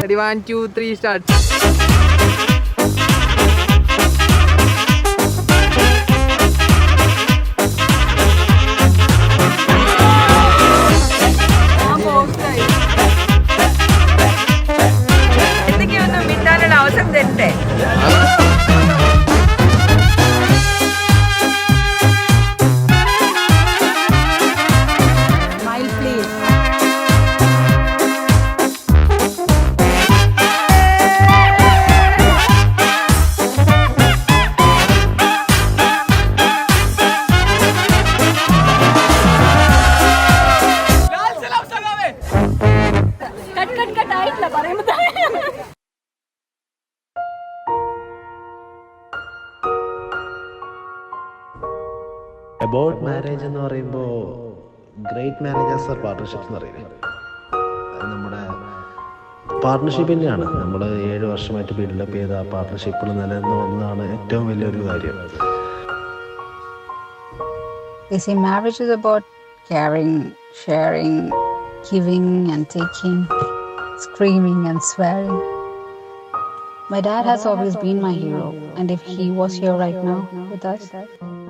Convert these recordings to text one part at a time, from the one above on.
Ready, 1, 2, 3, start. എന്തൊക്കെയൊന്നും മിണ്ടാനുള്ള അവസരം തരണ്ടേ? About marriage എന്ന് പറയുമ്പോൾ ഗ്രേറ്റ് മാരേജസ് ആർ പാർട്ട്ണർഷിപ്സ് എന്ന് പറയുന്നത് നമ്മുടെ പാർട്ട്ണർഷിപ്പ് തന്നെയാണ്. നമ്മൾ 7 വർഷമായിട്ട് ബിൽഡപ്പ് ചെയ്ത ആ പാർട്ട്ണർഷിപ്പിൽ നിലനിന്ന് വന്നതാണ് ഏറ്റവും വലിയൊരു കാര്യം. They say marriage is about caring, sharing, giving and taking, screaming and swearing. My dad has always been my hero, and if he was here right now with us,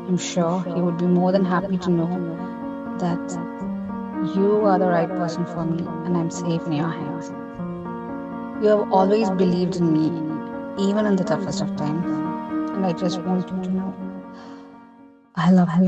I'm sure he would be more than happy to know that you are the right person for me and I'm safe in your hands. You have always believed in me, even in the toughest of times, and I just want you to know I love you.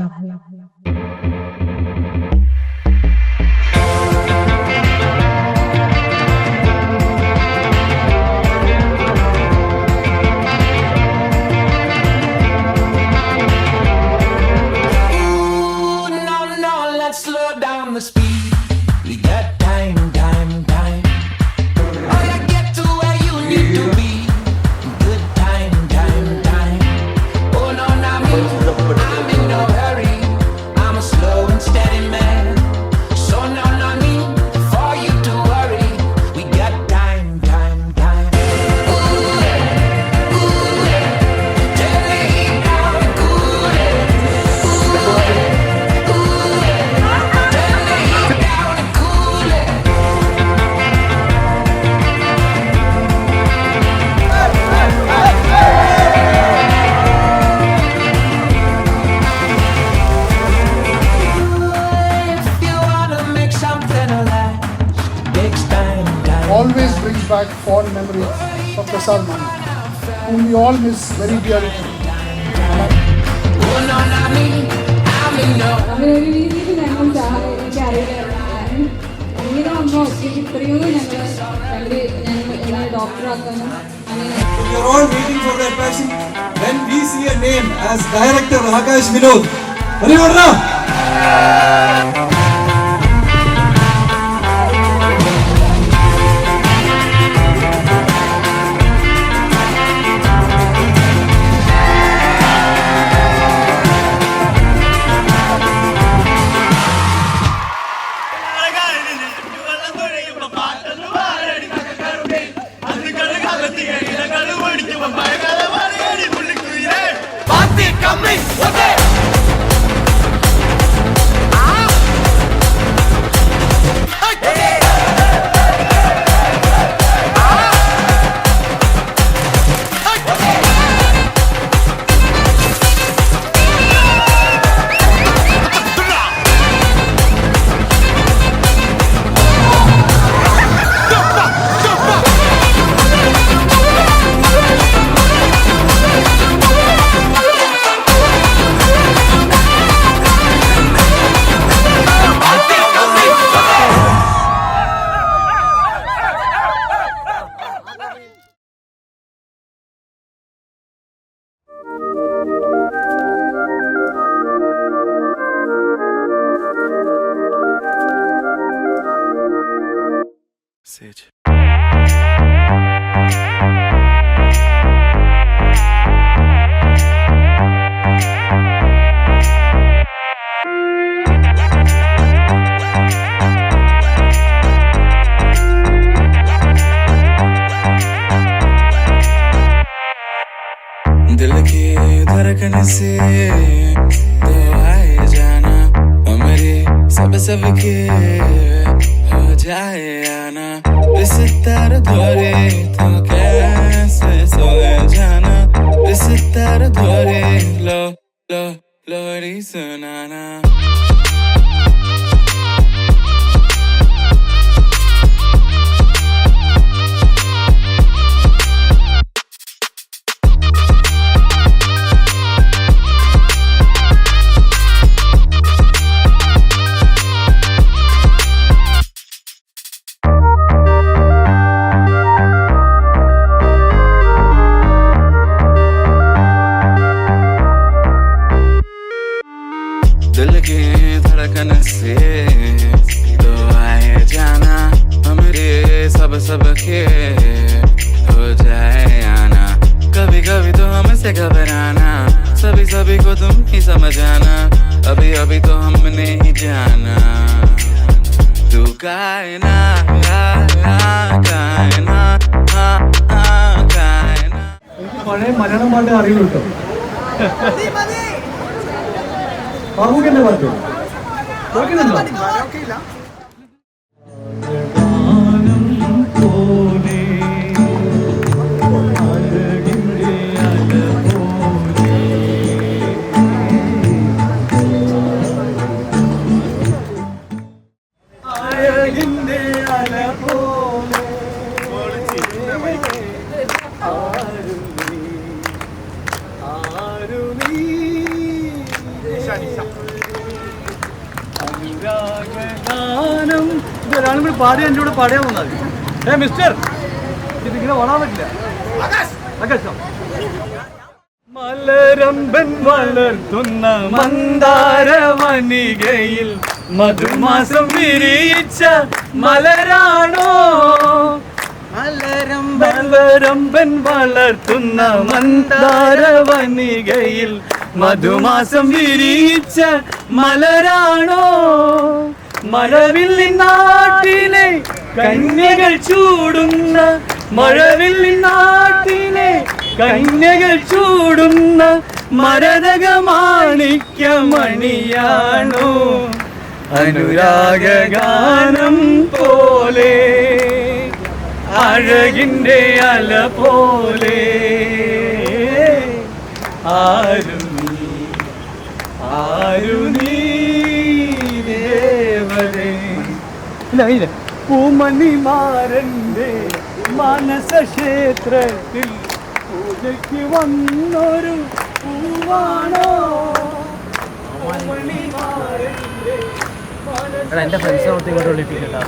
Always brings back fond memories of Prasad Mani, whom we all miss very dearly. We are all waiting for that passion when we see a name as director Akash Vinod. Sage. दिल की धड़कन से तो आए जाना और मेरी सब के हो जाए आना इस तरह धोरे तो कैसे सोए जाना इस तरह धोरे लो लो लोरी सुनाना दिल की धड़कन से तो आए जाना हमरे सब के हो जाए आना कभी कभी तो हमसे घबराना सभी को तुम ही समझ आना अभी तो हमने ही जाना तू कायना कायना कायना പഴയ മലയാളം പാട്ട് അറിയുള്ളൂ കേട്ടോ. ബാബുവിന്റെ പാട്ട് കേൾക്കുന്നുണ്ടോ? ഒരാളും കൂടി പാടി എൻ്റെ കൂടെ പാടിയാൽ മതി. മിസ്റ്റർ ഇതിങ്ങനെ ഓടാൻ പറ്റില്ല. ആകാശം മലരമ്പൻ വളർത്തുന്ന മന്ദാരവനികയിൽ മധുമാസം വിരിയിച്ച മലരാണോ മലരമ്പൻ വളർത്തുന്ന മന്ദാരവനികയിൽ മധുമാസം വിരിയിച്ച മലരാണോ മഴവില്ലിൻ നാട്ടിലെ കന്യകൾ ചൂടുന്ന മഴവില്ലിൻ നാട്ടിലെ കന്യകൾ ചൂടുന്ന മരതകമാണിക്യമണിയാണോ അനുരാഗഗാനം പോലെ അഴകിൻ്റെ അല പോലെ ആരു നീ ദേവരേ ഇല്ല പൂമണിമാരൻ്റെ മാനസക്ഷേത്രത്തിൽ പൂജയ്ക്ക് വന്നൊരു പൂവാണോ എൻ്റെ ഫ്രണ്ട്സിനെ മൊത്തം ഇങ്ങോട്ട് വിളിപ്പിക്കട്ടോ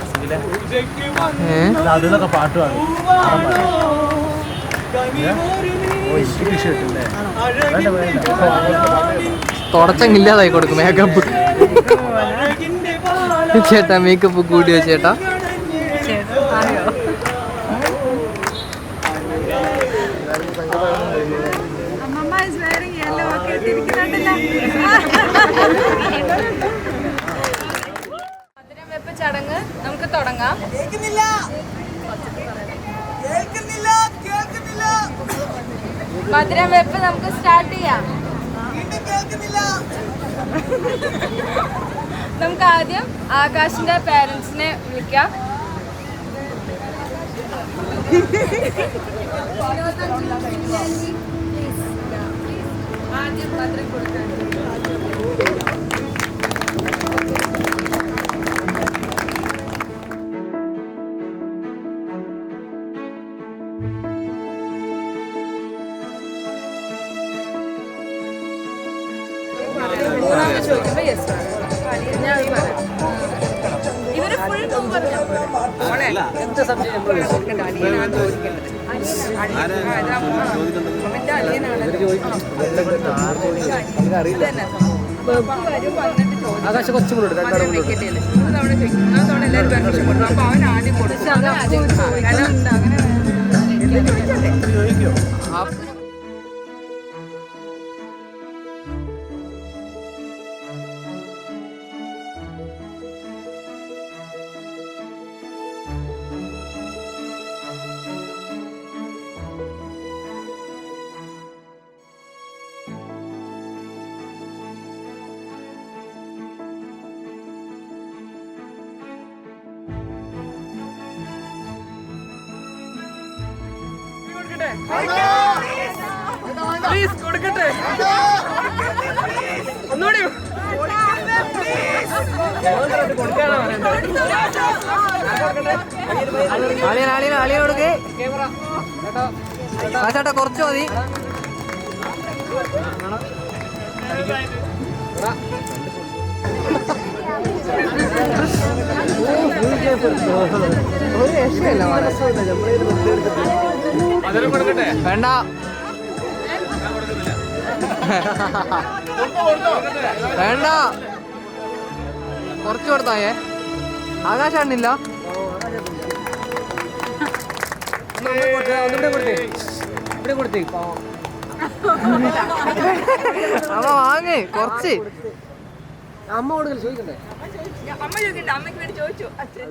അതിലൊക്കെ പാട്ട് പാടും തുടച്ചങ്ങില്ലാതായി കൊടുക്കും മേക്കപ്പ് ചേട്ടാ മേക്കപ്പ് കൂടിയോ ചേട്ടാ അമ്മമ്മ is wearing yellow ഒക്കെ ഇട്ടിരിക്കുന്നുണ്ടല്ലോ. മധുരം വെപ്പ് ചടങ്ങ് നമുക്ക് തുടങ്ങാം. മധുരം വെപ്പ് നമുക്ക് സ്റ്റാർട്ട് ചെയ്യാം. നമുക്ക് ആദ്യം ആകാശിന്റെ പേരൻസിനെ വിളിക്കാം. ആദ്യം മധുരം കൊടുക്കാം. ചോദിക്കുമ്പോ യെസ് ഞാൻ പറയാം. ഇവര് ഫുൾ പറഞ്ഞു ആകാശ കൊച്ചു കൂടെ തവണ ചോദിക്കും എല്ലാവരും പെർമിഷൻ കൊടുക്കും. അപ്പൊ അവൻ ആദ്യം കൊടുക്കും. അങ്ങനെ കൊടുക്കട്ടെ പ്ലീസ് കൊടുക്കട്ടെ ഒന്നുകൂടി അളിയ കൊടുക്ക് ചേട്ടാ കുറച്ച് മതി. ഒരു രക്ഷയില്ല വേണ്ട വേണ്ട കുറച്ച് കൊടുത്തായേ. ആകാശാണില്ല അമ്മ വാങ്ങ് കുറച്ച്. അമ്മ ചോദിക്കട്ടെ അമ്മയ്ക്ക് വേണ്ടി ചോദിച്ചു അച്ഛൻ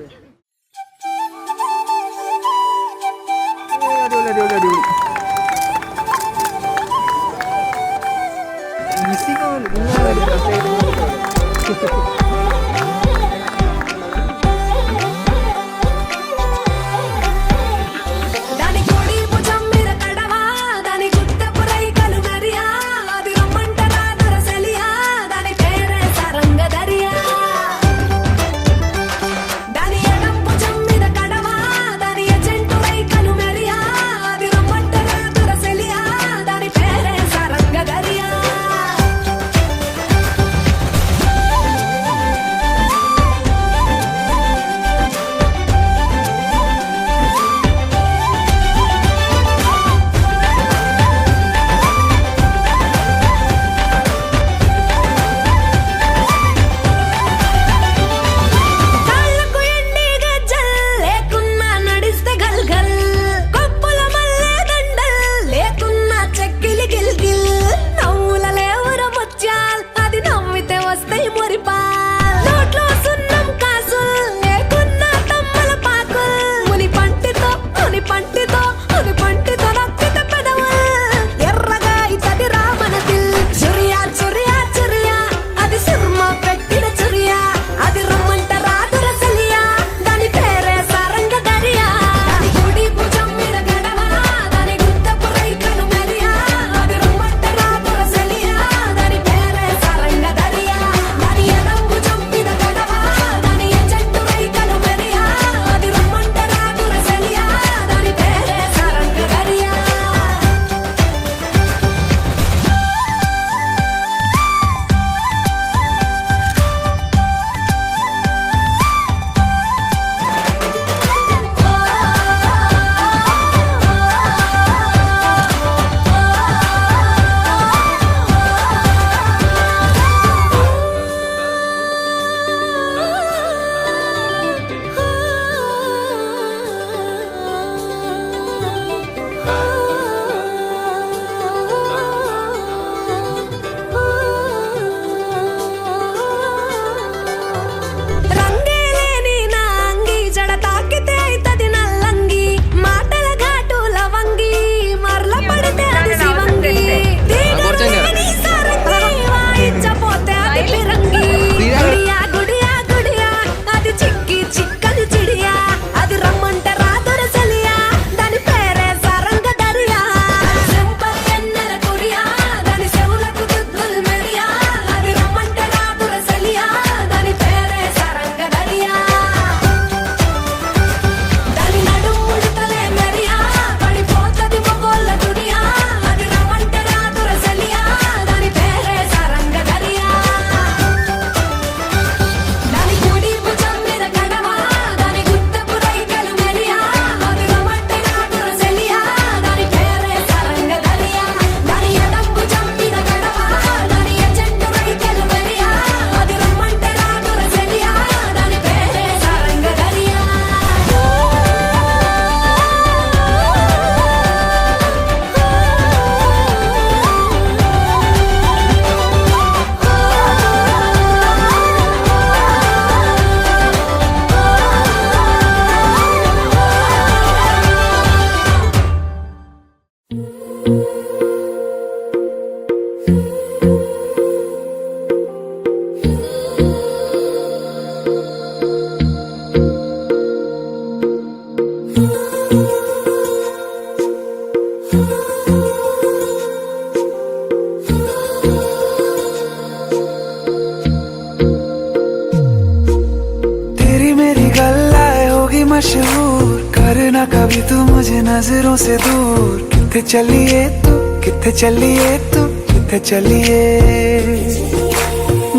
मशहूर, करना कभी तू मुझे नजरों से दूर। किथे चलिए तू, किथे चलिए तू, किथे चलिए।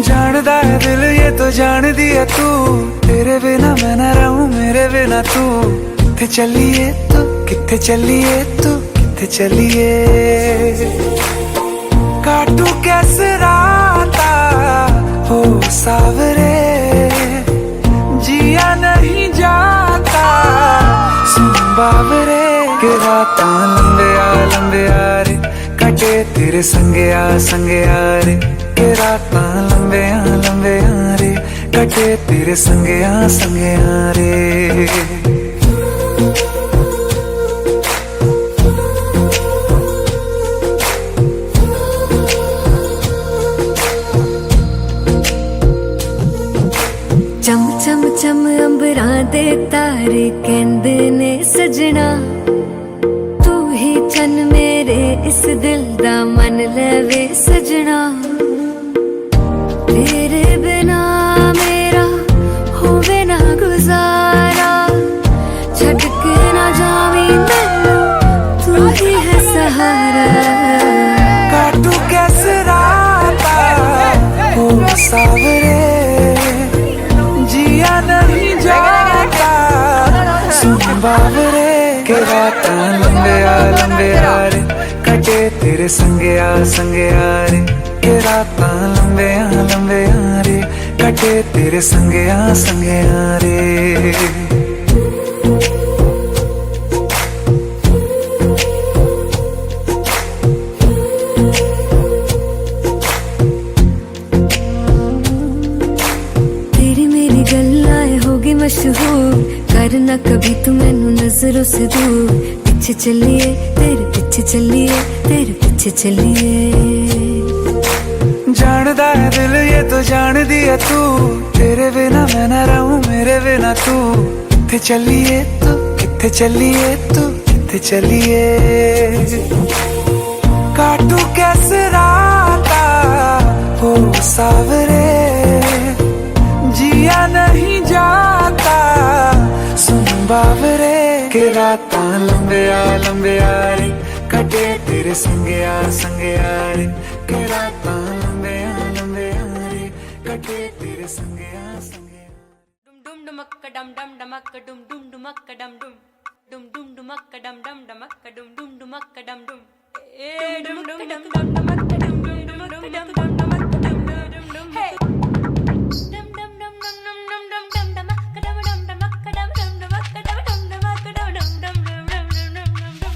जानदा है दिल ये तो जान दिया तू, तेरे बिना मैं न रहूं मेरे बिना तू। किथे चलिए तू, किथे चलिए तू, किथे चलिए। काटू कैसे राता हो सावरे, जिया नहीं जाता सुन बावरे। के राता लंबे आ रे, कटे तेरे संगे आ रे। के राता लंबे आ रे, कटे तेरे संगे आ रे। चम चम चम अंबरां दे तारे कहंदे ने सजना, तू ही चन मेरे इस दिल दा मन लवे सजना। तेरे बिना मेरा होवे ना गुजारा, छड़ के ना जावी मैनू तू ही है सहारा। काटू कैसे राता हो सावरे, जिया नहीं जाता सुन बावरे। के राता लंबे आ रे, कटे तेरे संगे आ रे। के राता लंबे आ रे, कटे तेरे संगे आ रे। मशहूर, करना कभी तू मैनू नजरों से दूर। पीछे चलिए तेरे पीछे चलिए, तेरे पीछे चलिए। जानदा है दिल ये तो जान दिया तू, तेरे बिना मैं न रहूं मेरे बिना तू। किथे चलिए तू, किथे चलिए तू, किथे चलिए। काटू कैसे राता हो सावरे, जिया नहीं जाता सुन बावरे। के राता लंबे आ रे, कटे तेरे संगे आ रे। के राता लंबे आ रे, कटे तेरे संगे आ डुम डुम डमक डम डम डमक डुम डुम डमक डम डुम डुम डुम डमक डम डम डमक डुम डुम डमक डम डुम ए डुम डुम डम डम डमक डुम डुम डम डम डमक डुम डुम डम हे डम डम डम डम डम डम डम डमक डम डम डमक डम डम डमक डम डम डमक डम डम डम डम डम डम डम डम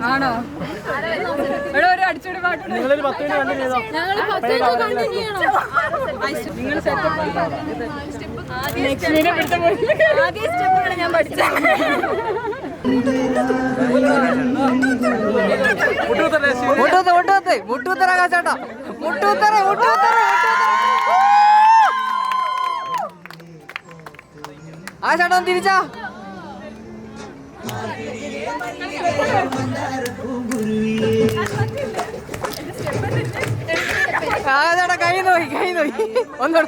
ആണോ? ഇവിടെ ഒരു അടിച്ചോടി പാട്ട് നിങ്ങൾ ഞാൻ പഠിച്ചത്. മുട്ടൂത്തരാകാശേട്ടാ മുട്ടൂത്തര ആ ചേട്ടാ തിരിച്ചാ ചേട്ടാ കൈ നോയി ഒന്നോട്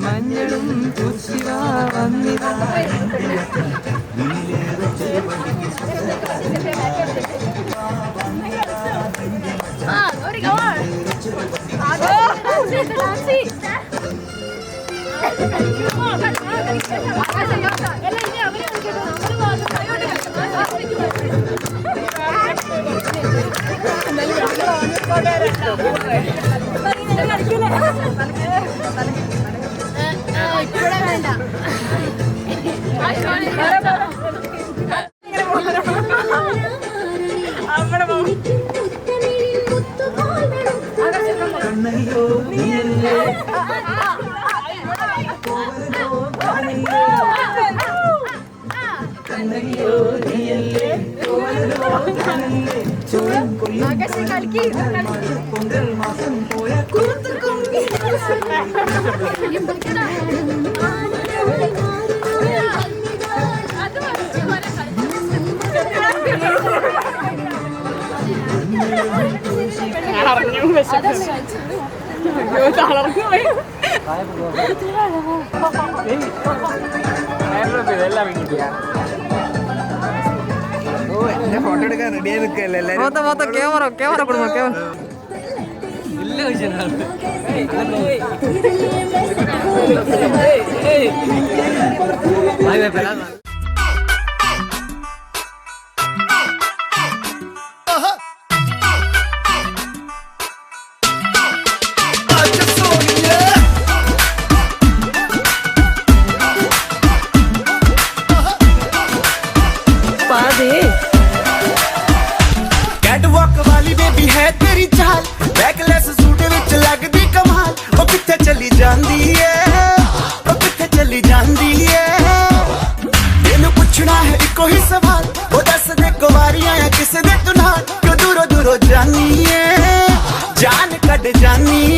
മഞ്ഞളും ഫോട്ടോ എടുക്കാൻ റെഡിയായി നിൽക്കല്ലേ ക്യാമറ കൊടുക്കും ക്യാമറ कैटवॉक वाली बेबी है तेरी चाल, बैकलेस सूट ਜਾਂਦੀ ਏ ਉਹ ਕਿੱਥੇ ਚਲੀ ਜਾਂਦੀ ਏ ਤੈਨੂੰ ਪੁੱਛਣਾ ਹੈ ਇੱਕੋ ਹੀ ਸਵਾਲ ਉਹ ਦੱਸ ਦੇ ਕੁਵਾਰੀਆਂ ਆ ਕਿਸ ਦੇ ਤੂੰ ਨਾਲ ਕਿਉਂ ਦੂਰੋਂ ਦੂਰੋਂ ਜਾਨੀ ਏ ਜਾਨ ਕੱਢ ਜਾਨੀ ਏ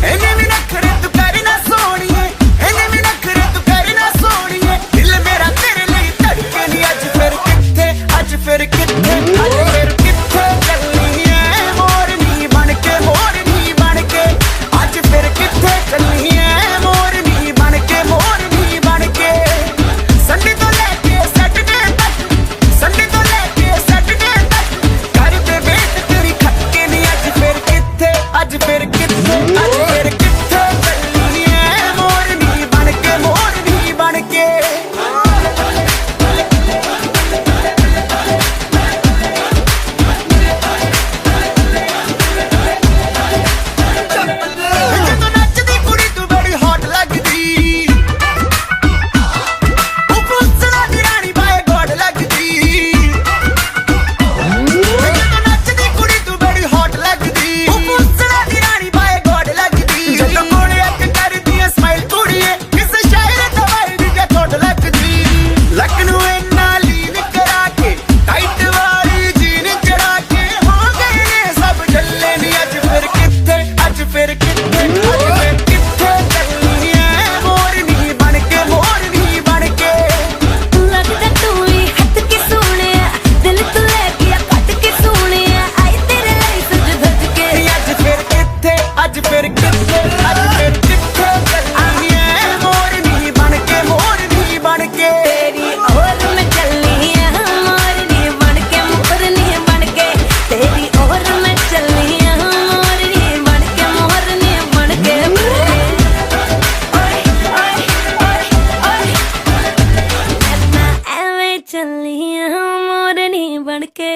ਇਹਨੇ ਵੀ ਨਖਰੇ ਤੂੰ ਕਰ ਨਾ ਸੋਣੀਏ ਇਹਨੇ ਵੀ ਨਖਰੇ ਤੂੰ ਕਰ ਨਾ ਸੋਣੀਏ ਦਿਲ ਮੇਰਾ ਤੇਰੇ ਲਈ ਧੜਕੇ ਨਹੀਂ ਅੱਜ ਫਿਰ ਕਿੱਥੇ ਅੱਜ ਫਿਰ ਕਿੱਥੇ ਅੱਜ ਫਿਰ ਕਿੱਥੇ ਚੱਲੀ ਏ ਮੋਰਨੀ ਬਣ ਕੇ ਅੱਜ ਫਿਰ ਕਿੱਥੇ ਚੱਲੀ ਏ ਮੋਰਨੀ ਬਣ ਕੇ ਸੰਡੇ ਤੋਂ ਲੈ ਕੇ ਸੈਟਰਡੇ ਤੱਕ ਸੰਡੇ ਤੋਂ ਲੈ ਕੇ ਸੈਟਰਡੇ ਤੱਕ ਕਰਦੇ ਵੇਟ ਤੇਰੀ ਖੱਕੇ ਨਹੀਂ ਅੱਜ ਫਿਰ ਕਿੱਥੇ ਅੱਜ ਫਿਰ ਕਿੱਥੇ ਅੱਜ ਫਿਰ ਕਿੱਥੇ ਚੱਲੀ ਏ ਮੋਰਨੀ ਬਣ ਕੇ ਜਦੋਂ ਨੱਚਦੀ ਕੁੜੀ ਤੂੰ ਬੜੀ ਹੌਟ ਲੱਗਦੀ ਉਹ ਪੁੱਛਣਾ ਦੀ ਰਾਣੀ ਬਾਏ ਗੋਡ ਲੱਗਦੀ ਜਦੋਂ ਨੱਚਦੀ ਕੁੜੀ ਤੂੰ ਬੜੀ ਹੌਟ ਲੱਗਦੀ ਉਹ ਪੁੱਛਣਾ ਦੀ ਰਾਣੀ ਬਾਏ ਗੋਡ ਲੱਗਦੀ ਜਦੋਂ ਕੋਲੇ ਅੱਖ ਕਰਦੀ ਐ ਸਮਾਈਲ ਕੁੜੀਏ ਕਿਸੇ ਸ਼ਾਇਰ ਦਵਾਈ ਦੀ ਜੇ ਥੋੜ ਲੱਗਦੀ ਲੱਕ ਨੂੰ ਇੰਨਾ ਲੀਨ ਕਰਾ ਕੇ ਟਾਈਟ ਵਾਲੀ ਜੀਨ ਚੜਾ ਕੇ ਹੋ ਗਏ ਨੇ ਸਭ ਜੱਲੇ ਨਹੀਂ ਅੱਜ ਫਿਰ ਕਿੱਥੇ ਅੱਜ ਫਿਰ ਕਿੱਥੇ ਅੱਜ ਫਿਰ ਕਿੱਥੇ ਚੱਲੀ ਏ ਮੋਰਨੀ ਬਣ ਕੇ ਲੱਗਦਾ ਤੂੰ ਹੀ ਹੱਥ ਕੇ ਸੋਹਣਿਆ ਦਿਲ ਤੋਂ ਲੈ ਗਿਆ ਕੱਟ ਕੇ ਸੋਹਣਿਆ ਆਈ ਤੇਰੇ ਲਈ ਸਜ ਧਜ ਕੇ ਅੱਜ ਫਿਰ ਕਿੱਥੇ ਅੱਜ ਫਿਰ ਕਿੱਥੇ ਅੱਜ ਫਿਰ ਕਿੱਥੇ ਚੱਲੀ ਏ ਮੋਰਨੀ ਬਣ ਕੇ ਤੇਰੀ ਔਰ ਮੈਂ ਚੱਲੀ ਆ ਮੋਰਨੀ ਬਣ ਕੇ ਤੇਰੀ ਔਰ ਮੈਂ ਚੱਲੀ ਆ ਮੋਰਨੀ ਬਣ ਕੇ ਓਏ ਓਏ ਓਏ ਓਏ ਮੈਂ ਐਵੇਂ ਚੱਲੀ ਆ ਮੋਰਨੀ ਬਣ ਕੇ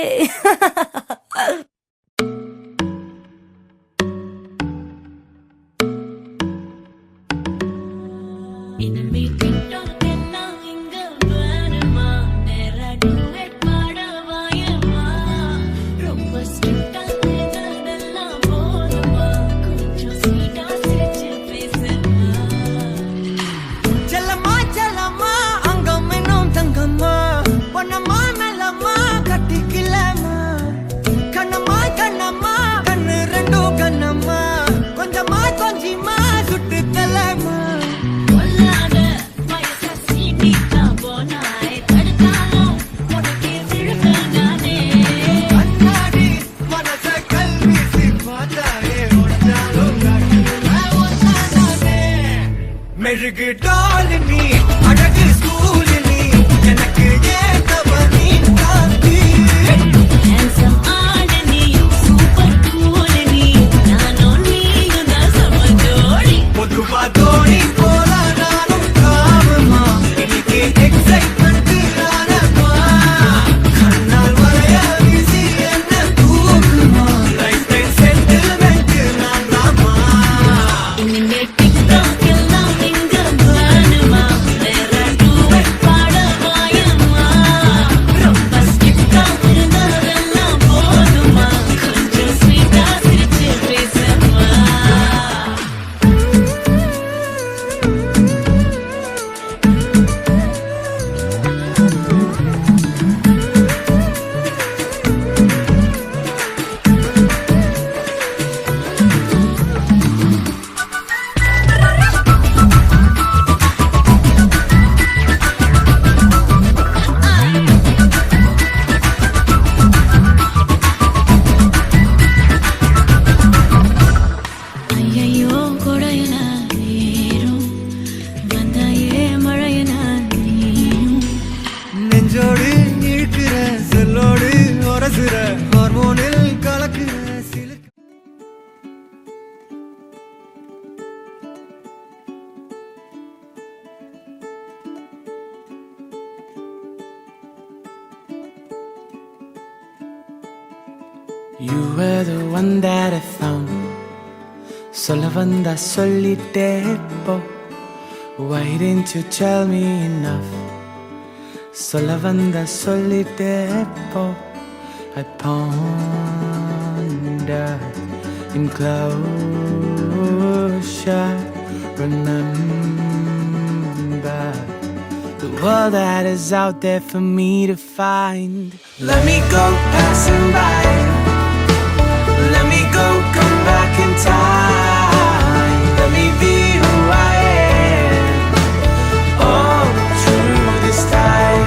చెల్లమ్మా చెల్లమ్మా అంగమ్మెనో తంగమ్మా పొన్నమ్మా మెల్లమ్మా కట్టికిల్లమ్మా కన్నమ్మా కన్నమ్మా కన్ను రెండు కన్నమ్మా కొంచెమ్మా కొంచెమ్మా సుట్టు తల్లమ్మా கண்ணாடி மனச கல்வி பார்த்தாயே ஒட்டாலும் மெழுகு டால் நீ அழகு ஸ்கூல் நீ எனக்கு ஏத்தவ நீ காந்தி பொதுவா தோணி போல நானும் காமமா இன்னைக்கு எக்ஸைட்மெண்ட் ஆனமா கண்ணால் வரைய வீசி என்ன தூக்குமா லைஃப் டைம் செட்டில்மெண்ட் நான் தாமா நெஞ்சோடு இழுக்கிற செல்லோடு உரசுற ஹார்மோனில் கலக்குற சிலுக்கு You were the one that I found. சொல்ல வந்தா சொல்லிட்டே போ. Why didn't you tell me enough? சொல்ல வந்தா சொல்லிட்டே போ. I ponder in cloud future. Remember the world that is out there for me to find. Let me go passing by. Let me go, come back in time. Let me be who I am. Oh, through this time.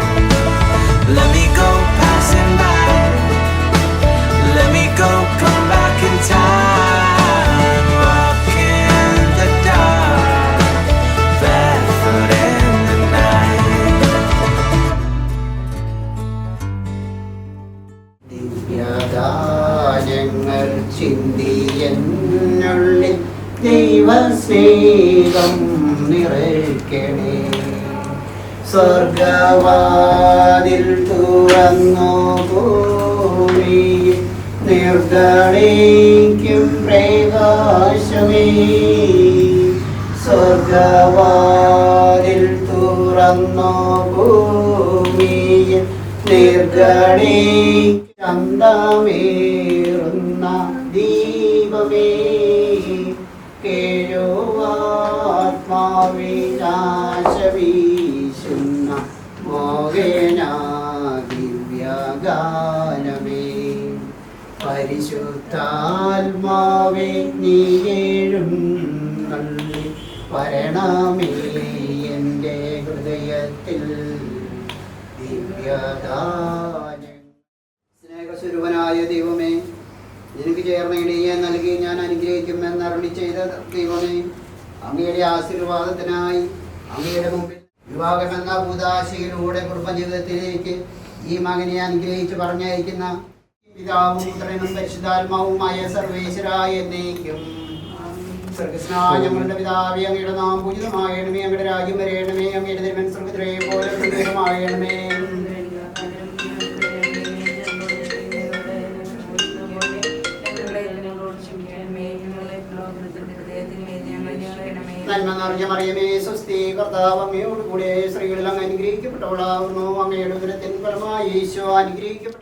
Let me go passing by. Let me go, come back in time. Walk in the dark, barefoot in the night. ദിവ്യദാനങ്ങൾ ചിന്തിയെന്നുള്ളിൽ ദൈവസ്നേഹം നിറയ്ക്കണേ. സ്വർഗവാതിൽ തുറന്നു ഭൂമിയിൽ നിർഗണിക്കും പ്രകാശമേ. സ്വർഗവാതിൽ തുറന്നു ഭൂമിയിൽ നിർഗണിക്കും ചന്തമേറുന്ന ദീപമേ. കേഴുവാത്മാവിനാശവീശുന്ന മോഹന ദിവ്യഗാനമേ. പരിശുദ്ധാത്മാവേ നീയേഴും നള്ളി വരണമേ എൻ്റെ ഹൃദയത്തിൽ ദിവ്യദാനം. സ്നേഹസ്വരൂപനായ ദൈവമേ, എനിക്ക് ചേർന്ന ഇടയെ നൽകി ഞാൻ അനുഗ്രഹിക്കുമെന്ന് അരുളി ചെയ്ത ദൈവമേ, അങ്ങയുടെ ആശീർവാദത്തിനായി അങ്ങയുടെ മുമ്പിൽ വിവാഹമെന്ന ഭൂതാശയിലൂടെ കുടുംബജീവിതത്തിലേക്ക് ഈ മകനെ അനുഗ്രഹിച്ച് പറഞ്ഞയക്കുന്ന പിതാവും പുത്രനും പരിശുദ്ധാത്മാവുമായ സർവേശ്വരായ എന്നേക്കും. സ്വർഗസ്നായ ഞങ്ങളുടെ പിതാവേ, അങ്ങയുടെ നാമം പൂജിതമായണമേ. അങ്ങയുടെ രാജ്യം വരയണമേ. അങ്ങയുടെ തിരുമൻ സ്വർഗ്ഗത്തിലെ പോലെ ഭൂമിയിലുമായണമേ. നന്മ നിറഞ്ഞ മറിയമേ, സ്വസ്തി, കർത്താവ് അങ്ങയോട് കൂടെ സ്ത്രീകളിൽ അങ്ങ് അനുഗ്രഹിക്കപ്പെട്ടവളാകുന്നു. അങ്ങയുടെ ഉദരത്തിൻ ഫലമായി ഈശോ അനുഗ്രഹിക്കപ്പെട്ട.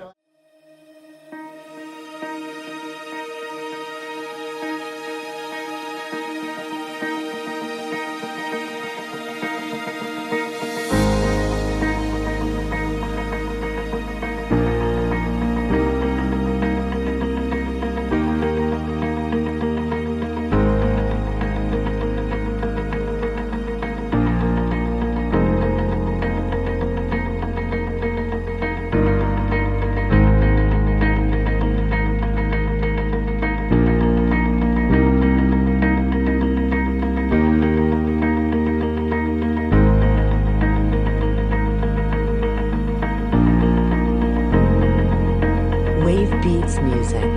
Wave Beats Music.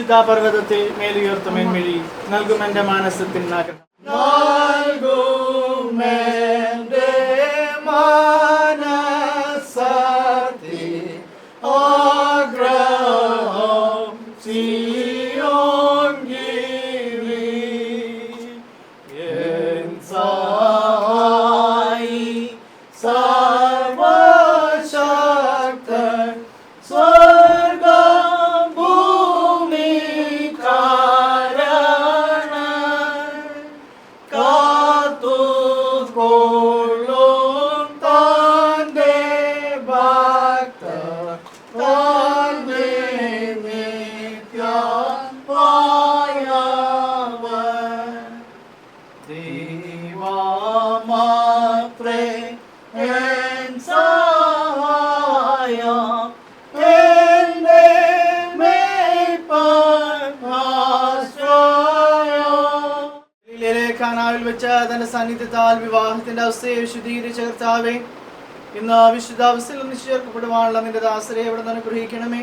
വിശുദ്ധ പർവ്വതത്തെ മേലുയർത്തുമെൻമിഴി നൽകും എൻ്റെ മാനസത്തിൻ ആഗ്രഹം. ിൽ വെച്ച് തന്റെ സാന്നിധ്യത്താൽ വിവാഹത്തിന്റെ അവസ്ഥയെ വിശുദ്ധീകരിച്ച കർത്താവേ, ഇന്ന് വിശുദ്ധാവസ്ഥയിൽ നിശ്ചയിക്കപ്പെടുവാനുള്ള നിന്റെ ദാസരെ അവിടെ നിന്ന് അനുഗ്രഹിക്കണമേ.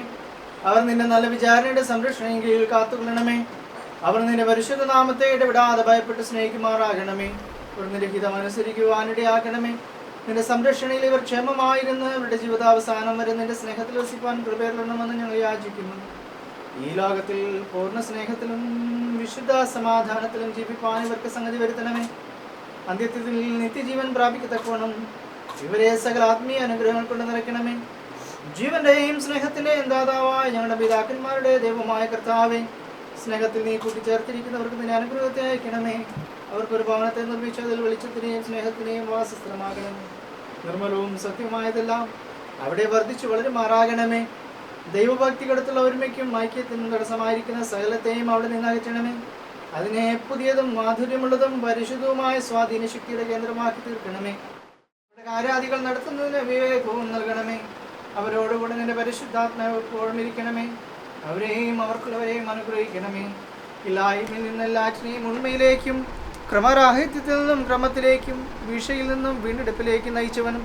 അവർ നിന്റെ നല്ല വിചാരണയുടെ സംരക്ഷണയും കീഴിൽ കാത്തുകൊള്ളണമേ. അവർ നിന്റെ പരിശുദ്ധ നാമത്തെ ഇടപെടാതെ ഭയപ്പെട്ട് സ്നേഹിക്കുമാറാകണമേ. അവർ നിന്റെ ഹിതം അനുസരിക്കുവാനിടയാക്കണമേ. നിന്റെ സംരക്ഷണയിൽ ഇവർ ക്ഷേമമായിരുന്നു അവരുടെ ജീവിതാവസാനം വരെ നിന്റെ സ്നേഹത്തിൽ വസിപ്പാൻ കൃപയറിയണമെന്ന് ഞങ്ങൾ യാചിക്കുന്നു. ഈ ലോകത്തിൽ പൂർണ്ണ സ്നേഹത്തിലും വിശുദ്ധ സമാധാനത്തിലും ജീവിപ്പാൻ ഇവർക്ക് സംഗതി വരുത്തണമേ. അന്ത്യത്തിൽ നിത്യജീവൻ പ്രാപിക്കത്തക്കോണം ഇവരെ സകല ആത്മീയ അനുഗ്രഹങ്ങൾ കൊണ്ട് നിറയ്ക്കണമേ. ജീവന്റെയും സ്നേഹത്തിന്റെയും ദാതാവായ ഞങ്ങളുടെ പിതാക്കന്മാരുടെ ദൈവമായ കർത്താവേ, സ്നേഹത്തിൽ നീ കൂട്ടിച്ചേർത്തിരിക്കുന്നവർക്ക് നിന്റെ അനുഗ്രഹത്തെ അയക്കണമേ. അവർക്കൊരു ഭവനത്തെ നിർമ്മിച്ച് അതിൽ വെളിച്ചത്തിനെയും സ്നേഹത്തിനെയും വാസസ്ഥലമാകണമേ. നിർമ്മലവും സത്യമായതെല്ലാം അവിടെ വർദ്ധിച്ചു വളരുമാറാകണമേ. ദൈവഭക്തിക്കടുത്തുള്ള ഒരുമയ്ക്കും ഐക്യത്തിനും തടസ്സമായിരിക്കുന്ന സകലത്തെയും അവിടെ നിന്ന് അകറ്റണമേ. അതിനെ പുതിയതും മാധുര്യമുള്ളതും പരിശുദ്ധവുമായ സ്വാധീന ശക്തിയുടെ കേന്ദ്രമാക്കി തീർക്കണമേ. അവരുടെ കാര്യാദികൾ നടത്തുന്നതിന് വിവേകവും നൽകണമേ. അവരോടുകൂടെ നിന്റെ പരിശുദ്ധാത്മാവ് എപ്പോഴും ഇരിക്കണമേ. അവരെയും അവർക്കുള്ളവരെയും അനുഗ്രഹിക്കണമേ. ഇല്ലായ്മയിൽ നിന്ന് എല്ലാറ്റിനെയും ഉണ്മയിലേക്കും ക്രമരാഹിത്യത്തിൽ നിന്നും ക്രമത്തിലേക്കും വീഴ്ചയിൽ നിന്നും വീണ്ടെടുപ്പിലേക്ക് നയിച്ചവനും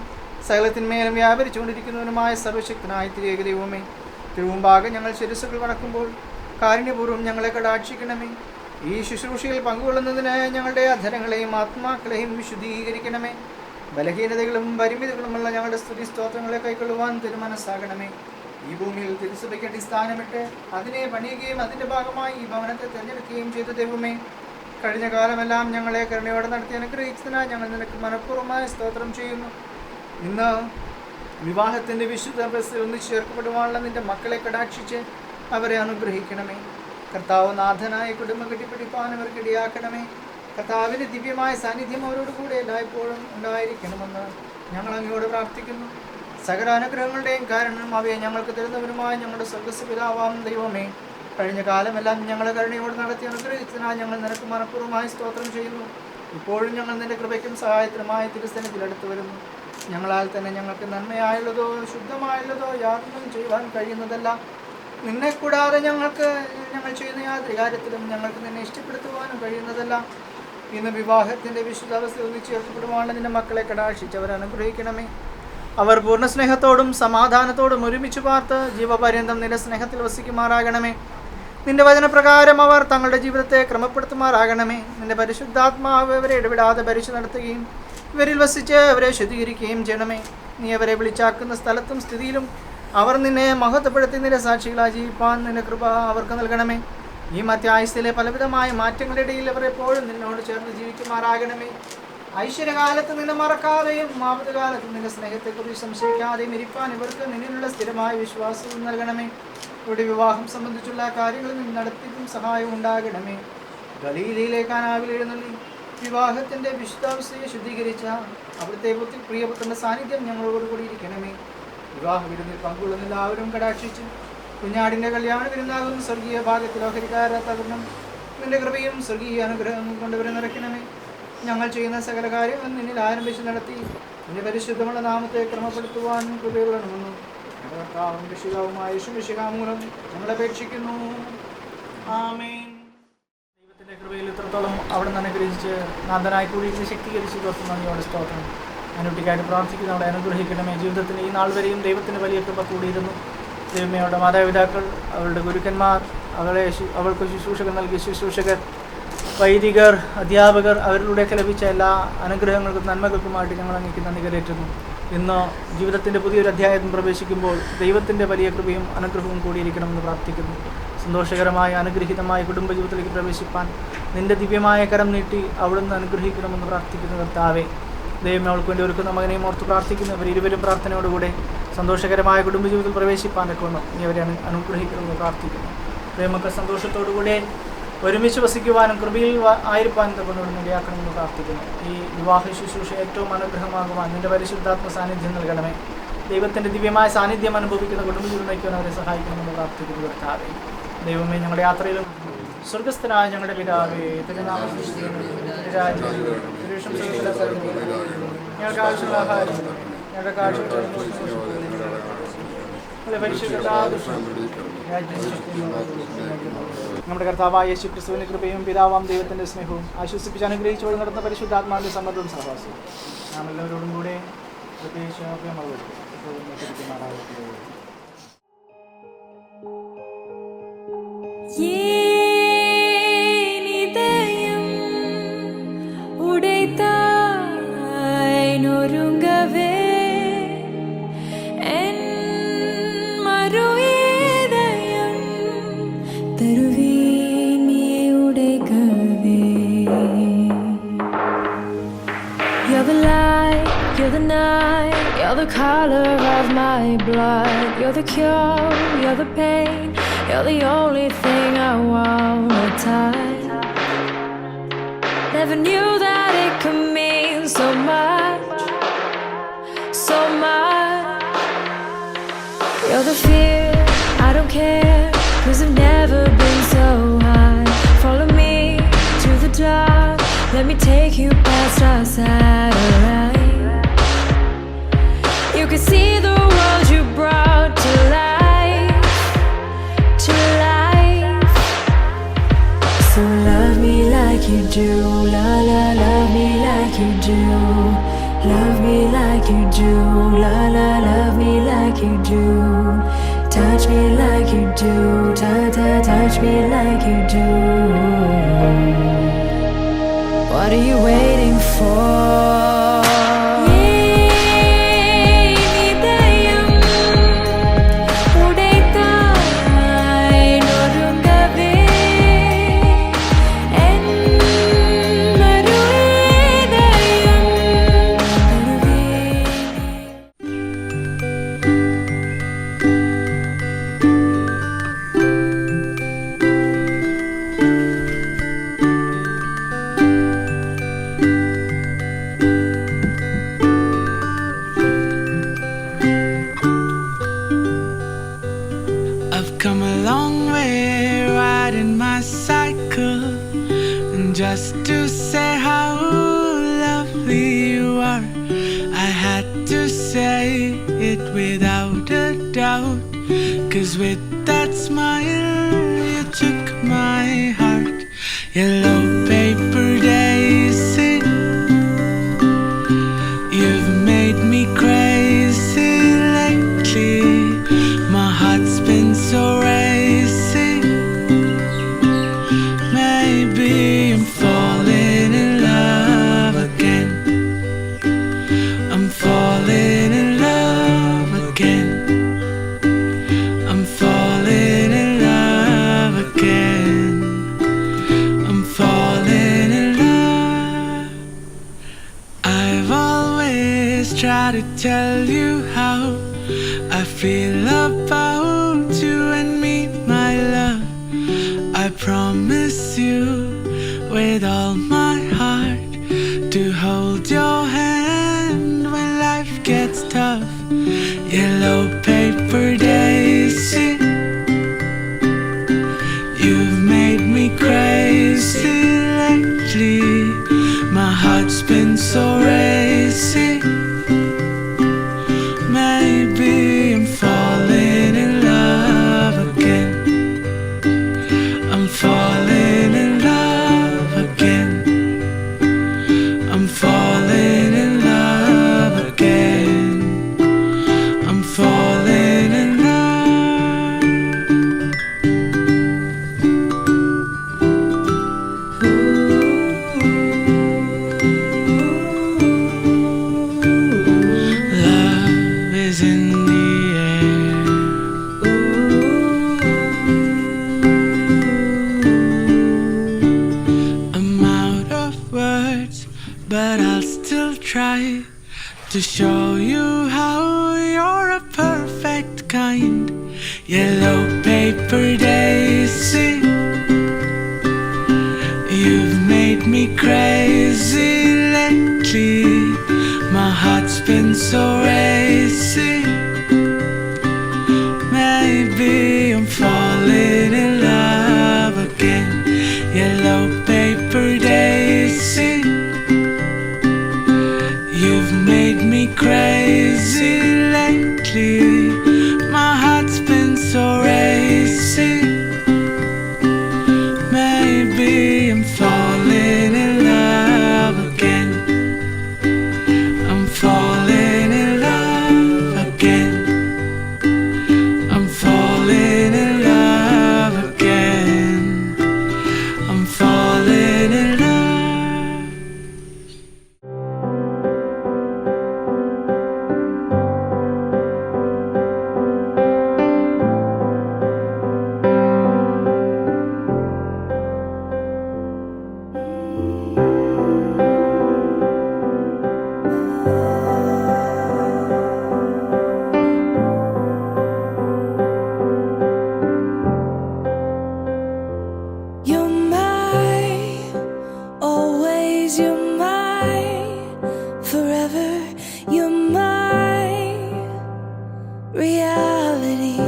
സകലത്തിന്മേലും വ്യാപരിച്ചുകൊണ്ടിരിക്കുന്നവനുമായ സർവശക്തനായ തിരികെ ദൈവമേ, തിരുമുമ്പാകെ ഞങ്ങൾ ശിരസ്സുകൾ വണക്കുമ്പോൾ കാരുണ്യപൂർവ്വം ഞങ്ങളെ കടാക്ഷിക്കണമേ. ഈ ശുശ്രൂഷയിൽ പങ്കുകൊള്ളുന്നതിന് ഞങ്ങളുടെ അധരങ്ങളെയും ആത്മാക്കളെയും വിശുദ്ധീകരിക്കണമേ. ബലഹീനതകളും പരിമിതികളുമുള്ള ഞങ്ങളുടെ സ്തുതി സ്തോത്രങ്ങളെ കൈക്കൊള്ളുവാൻ തിരുമനസ്സാകണമേ. ഈ ഭൂമിയിൽ തിരുസഭയ്ക്ക് അടിസ്ഥാനമിട്ട് അതിനെ പണിയുകയും അതിൻ്റെ ഭാഗമായി ഈ ഭവനത്തെ തിരഞ്ഞെടുക്കുകയും ചെയ്ത ദൈവമേ, കഴിഞ്ഞ കാലമെല്ലാം ഞങ്ങളെ കരുണയോടെ നടത്തി അനുഗ്രഹിച്ചതിനാൽ ഞങ്ങൾ നിനക്ക് മനഃപൂർവ്വമായ സ്തോത്രം ചെയ്യുന്നു. ഇന്ന് വിവാഹത്തിൻ്റെ വിശുദ്ധ ബസ്സിൽ ഒന്നിച്ചു ചേർക്കപ്പെടുവാനുള്ള നിന്റെ മക്കളെ കടാക്ഷിച്ച് അവരെ അനുഗ്രഹിക്കണമേ. കർത്താവ് നാഥനായ കുടുംബം കെട്ടിപ്പിടിപ്പാൻ അവർക്ക് ഇടയാക്കണമേ. കർത്താവിൻ്റെ ദിവ്യമായ സാന്നിധ്യം അവരോട് കൂടെ എല്ലായ്പ്പോഴും ഉണ്ടായിരിക്കണമെന്ന് ഞങ്ങൾ അങ്ങയോട് പ്രാർത്ഥിക്കുന്നു. സകല അനുഗ്രഹങ്ങളുടെയും കാരണം അവയെ ഞങ്ങൾക്ക് തരുന്നവരുമായ ഞങ്ങളുടെ സ്വർഗ്ഗസ്ഥ പിതാവാം ദൈവമേ, കഴിഞ്ഞ കാലമെല്ലാം ഞങ്ങളെ കരുണയോട് നടത്തി അനുഗ്രഹിച്ചതിനാൽ ഞങ്ങൾ നിനക്ക് മനഃപൂർവ്വമായി സ്തോത്രം ചെയ്യുന്നു. ഇപ്പോഴും ഞങ്ങൾ നിന്റെ കൃപയ്ക്കും സഹായത്തിനുമായി തിരുസന്നിധിയിൽ അടുത്ത് വരുന്നു. ഞങ്ങളാൽ തന്നെ ഞങ്ങൾക്ക് നന്മയായുള്ളതോ ശുദ്ധമായുള്ളതോ യാതൊന്നും ചെയ്യുവാൻ കഴിയുന്നതല്ല. നിന്നെ കൂടാതെ ഞങ്ങൾ ചെയ്യുന്ന യാതൊരു കാര്യത്തിലും ഞങ്ങൾക്ക് നിന്നെ ഇഷ്ടപ്പെടുത്തുവാനും കഴിയുന്നതല്ല. ഇന്ന് വിവാഹത്തിൻ്റെ വിശുദ്ധാവസ്ഥ ഒന്നിച്ച് ചേർക്കപ്പെടുവാനുള്ള നിന്റെ മക്കളെ കടാക്ഷിച്ച് അവർ അനുഗ്രഹിക്കണമേ. അവർ പൂർണ്ണ സ്നേഹത്തോടും സമാധാനത്തോടും ഒരുമിച്ച് പാർത്ത് ജീവപര്യന്തം നിന്റെ സ്നേഹത്തിൽ വസിക്കുമാറാകണമേ. നിന്റെ വചനപ്രകാരം അവർ തങ്ങളുടെ ജീവിതത്തെ ക്രമപ്പെടുത്തുമാറാകണമേ. നിന്റെ പരിശുദ്ധാത്മാവ് അവരെ ഇടപെടാതെ ഭരിച്ചു നടത്തുകയും ഇവരിൽ വസിച്ച് അവരെ ശുദ്ധീകരിക്കുകയും ചെയ്യണമേ. നീ അവരെ വിളിച്ചാക്കുന്ന സ്ഥലത്തും സ്ഥിതിയിലും അവർ നിന്നെ മഹത്വപ്പെടുത്തി നിന്റെ സാക്ഷികളായി ജീവിപ്പാൻ നിന്റെ കൃപ അവർക്ക് നൽകണമേ. ഈ മധ്യായുസ്സിലെ പലവിധമായ മാറ്റങ്ങളുടെ ഇടയിൽ അവർ എപ്പോഴും നിന്നോട് ചേർന്ന് ജീവിക്കുമാറാകണമേ. ഐശ്വര്യകാലത്ത് നിന്നെ മറക്കാതെയും ആപത്തുകാലത്ത് നിന്റെ സ്നേഹത്തെക്കുറിച്ച് സംശയിക്കാതെയും ഇരിപ്പാൻ ഇവർക്ക് നിന്നിലുള്ള സ്ഥിരമായ വിശ്വാസവും നൽകണമേ. ഇവിടെ വിവാഹം സംബന്ധിച്ചുള്ള കാര്യങ്ങളിൽ നിന്ന് നടത്തിപ്പും സഹായവും ഉണ്ടാകണമേ. ഗലീലയിലെ കാനാവിൽ എഴുന്നള്ളി വിവാഹത്തിൻ്റെ വിശുദ്ധാവസ്ഥയെ ശുദ്ധീകരിച്ച അവിടുത്തെ പ്രിയപുത്രൻ്റെ സാന്നിധ്യം ഞങ്ങളോട് കൂടി ഇരിക്കണമേ. വിവാഹ വിരുന്നിൽ പങ്കുകൊള്ളുന്ന എല്ലാവരും കടാക്ഷിച്ച് കുഞ്ഞാടിൻ്റെ കല്യാണ വിരുന്നാകുന്ന സ്വർഗീയ ഭാഗത്തിൽ ഓഹരിക്കാരത്തകർന്നും നിന്റെ കൃപയും സ്വർഗീയ അനുഗ്രഹം കൊണ്ടുവരെ നിറയ്ക്കണമേ. ഞങ്ങൾ ചെയ്യുന്ന സകല കാര്യങ്ങളും നിന്നിൽ ആരംഭിച്ച് നടത്തി നിന്റെ പരിശുദ്ധമുള്ള നാമത്തെ ക്രമപ്പെടുത്തുവാൻ കൃപയുള്ളണമെന്നും കർത്താവും രക്ഷിതാവുമായ യേശുമിശിഹാമൂലം ഞങ്ങളപേക്ഷിക്കുന്നു. ആമേൻ. ദൈവത്തിൻ്റെ കൃപയിൽ ഇത്രത്തോളം അവിടെ നിന്ന് അനുഗ്രഹിച്ച് നാഥനായി കൂടി ശക്തീകരിച്ച് നന്ദിയോടെ സ്തോത്രം. അനുട്ടിക്കായിട്ട് പ്രാർത്ഥിക്കുന്ന അവിടെ അനുഗ്രഹിക്കണമേ. ജീവിതത്തിന് ഈ നാൾ വരെയും ദൈവത്തിന് വലിയ കൃപ കൂടിയിരുന്നു. ദൈവമേ, അവരുടെ മാതാപിതാക്കൾ, അവരുടെ ഗുരുക്കന്മാർ, അവൾക്ക് ശുശ്രൂഷകൾ നൽകിയ ശുശ്രൂഷകർ, വൈദികർ, അധ്യാപകർ, അവരിലൂടെയൊക്കെ ലഭിച്ച എല്ലാ അനുഗ്രഹങ്ങൾക്കും നന്മകൾക്കുമായിട്ട് ഞങ്ങൾ അങ്ങേക്ക് നന്ദി കരേറ്റുന്നു. ഇന്ന് ജീവിതത്തിൻ്റെ പുതിയൊരു അധ്യായം പ്രവേശിക്കുമ്പോൾ ദൈവത്തിൻ്റെ വലിയ കൃപയും അനുഗ്രഹവും കൂടിയിരിക്കണമെന്ന് പ്രാർത്ഥിക്കുന്നു. സന്തോഷകരമായ അനുഗ്രഹീതമായ കുടുംബജീവിതത്തിലേക്ക് പ്രവേശിപ്പാൻ നിൻ്റെ ദിവ്യമായ കരം നീട്ടി അവിടുന്ന് അനുഗ്രഹിക്കണമെന്ന് പ്രാർത്ഥിക്കുന്നു. കർത്താവേ, ദൈവം അവൾക്ക് വേണ്ടി ഒരുക്കുന്ന മകനെയും ഓർത്ത് പ്രാർത്ഥിക്കുന്നു. ഇവർ ഇരുവരും പ്രാർത്ഥനയോടുകൂടെ സന്തോഷകരമായ കുടുംബജീവിതത്തിൽ പ്രവേശിപ്പാനൊക്കെ വന്നു നീ അവരെ അനുഗ്രഹിക്കണമെന്ന് പ്രാർത്ഥിക്കുന്നു. പ്രേമക്കൾ സന്തോഷത്തോടുകൂടെ ഒരുമിച്ച് വസിക്കുവാനും കൃപയിൽ ആയിരിക്കാനും തന്നോട് നിലയാക്കണമെന്ന് പ്രാർത്ഥിക്കുന്നു. ഈ വിവാഹ ശുശ്രൂഷ ഏറ്റവും അനുഗ്രഹമാകുവാൻ നിൻ്റെ പരിശുദ്ധാത്മ സാന്നിധ്യം നൽകണമേ. ദൈവത്തിൻ്റെ ദിവ്യമായ സാന്നിധ്യം അനുഭവിക്കുന്ന കുടുംബജീവിതം നയിക്കുവാൻ അവരെ സഹായിക്കണമെന്ന് പ്രാർത്ഥിക്കുന്നു. കർത്താവേ, ദൈവമേ, ഞങ്ങളുടെ യാത്രയിലും സ്വർഗസ്ഥനായ ഞങ്ങളുടെ പിതാവേ, ഞങ്ങൾക്ക് ആവശ്യമുള്ള ആഹാരം ഞങ്ങളുടെ കാഴ്ച നമ്മുടെ കർത്താവായ യേശു ക്രിസ്തുവിന്റെ കൃപയും പിതാവാം ദൈവത്തിന്റെ സ്നേഹവും ആശ്വസിപ്പിച്ച് അനുഗ്രഹിച്ചു വഴി നടന്ന പരിശുദ്ധാത്മാവിന്റെ സമ്മതവും സഹവാസവും നാം എല്ലാവരോടും കൂടെ പ്രത്യേകിച്ച് You're the night, you're the color of my blood. You're the cure, you're the pain, you're the only thing I wanna touch. Never knew that it could mean so much, so much. You're the fear, I don't care, 'cause I've never been so high. Follow me to the dark, let me take you past our satellite. You can see the world you brought to life, to life. So love me like you do, la la, love me like you do. Love me like you do, la la, love me like you do. Touch me like you do, touch me like you do. What are you waiting for? Come a long way riding my cycle, and just to say how lovely you are, I had to say it without a doubt. 'Cause with that smile you took my heart. Yellow paper daisy, you've made me crazy lately. My heart's been so racy. Maybe I'm falling in love again. I'm falling in love again. I'm falling in love again. I'm falling in love. I've always tried to tell you how I feel about you and me, my love. I promise you with all my heart to hold your hand when life gets tough. Yellow paper daisy, you've made me crazy lately. My heart's been so racy. Maybe I'm falling in love again. I'm falling in love again. I'm falling in love again. I'm falling in love. but I'll still try to show you how you're a perfect kind. Yellow paper daisy, you've made me crazy lately. My heart's been so racy. Maybe I'm falling in love again. Yellow paper daisy, you've made me crazy lately. My heart's been so racy. Maybe I'm falling in love again. I'm falling in love again. I'm falling in love again. I'm falling in love. You're my, always you're my, forever you're my reality.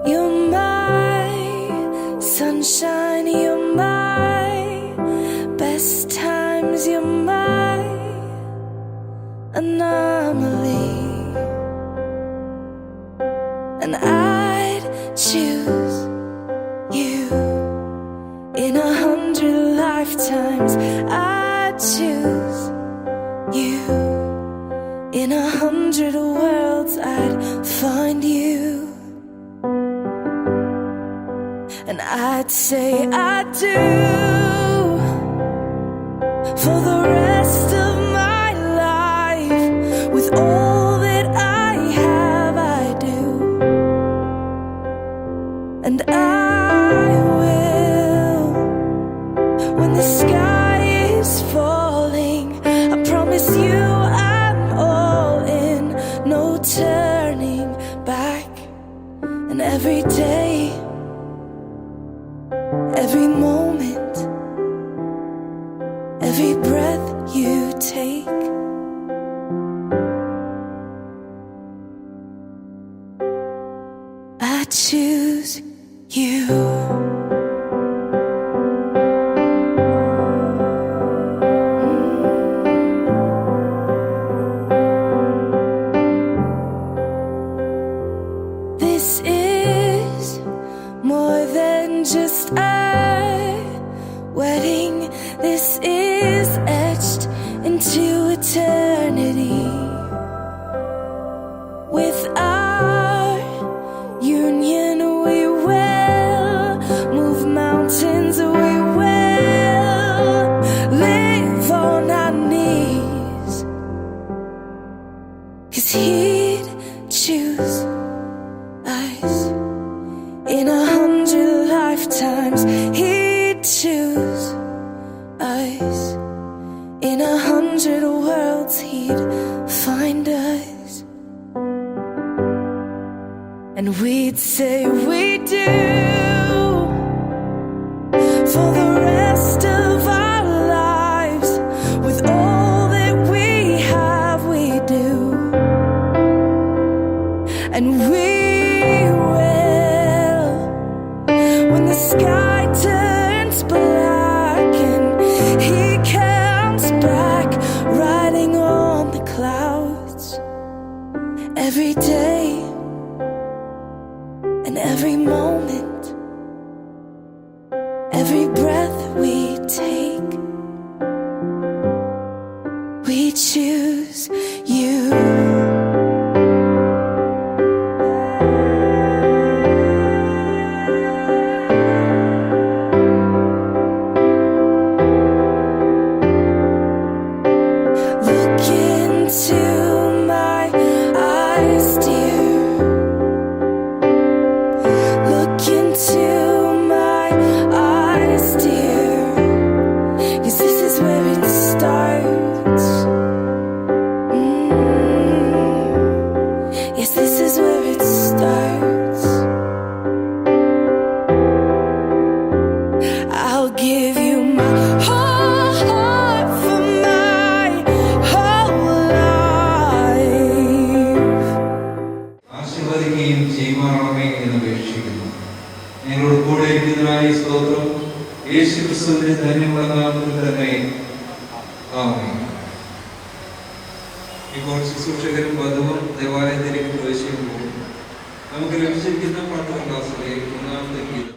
You're my sunshine, you're my best times, you're my anomaly. And I'd choose you in 100 lifetimes. I choose you in 100 worlds. I'd find you, and I'd say I do for the rest of my life. With all that I have, I do, and I will. When the sky is falling, I promise you I'm all in, no turning back. And every day, every moment, every breath you take, I choose you. This is more than just a wedding. This is etched into eternity. With our union, we will move mountains. We will live on our knees. 'Cause he'd choose us in 100 lifetimes. He'd choose us in 100 worlds. He'd find us, and we'd say we do for the rest of our lives. With all that we have, we do, and we will. When the sky turns black and he comes back riding on the clouds, every day and every moment, every breath we take, we choose you. Look into my eyes, dear. Look into my eyes, dear. 'Cause this is I'll give you my whole heart for my whole life. ആശീർവദിക്കുകയും ചെയ്യുമാറാമേ എന്ന് അപേക്ഷിക്കുന്നു. ഞങ്ങളോട് കൂടെ ഇരിക്കുന്നതിനായി സ്തോത്രം. യേശു ക്രിസ്തുവിന്റെ ധന്യമുള്ള നാമത്തിൽ തന്നെ ആമേൻ. ഇപ്പോൾ ശുശ്രൂഷകരും വധുവും ദേവാലയത്തിലേക്ക് പ്രവേശിക്കുമ്പോൾ നമുക്ക് ലഭിച്ചിരിക്കുന്ന പാട്ടുകൾക്കാസിലെ ഒന്നാമത്തെ ഗീതം.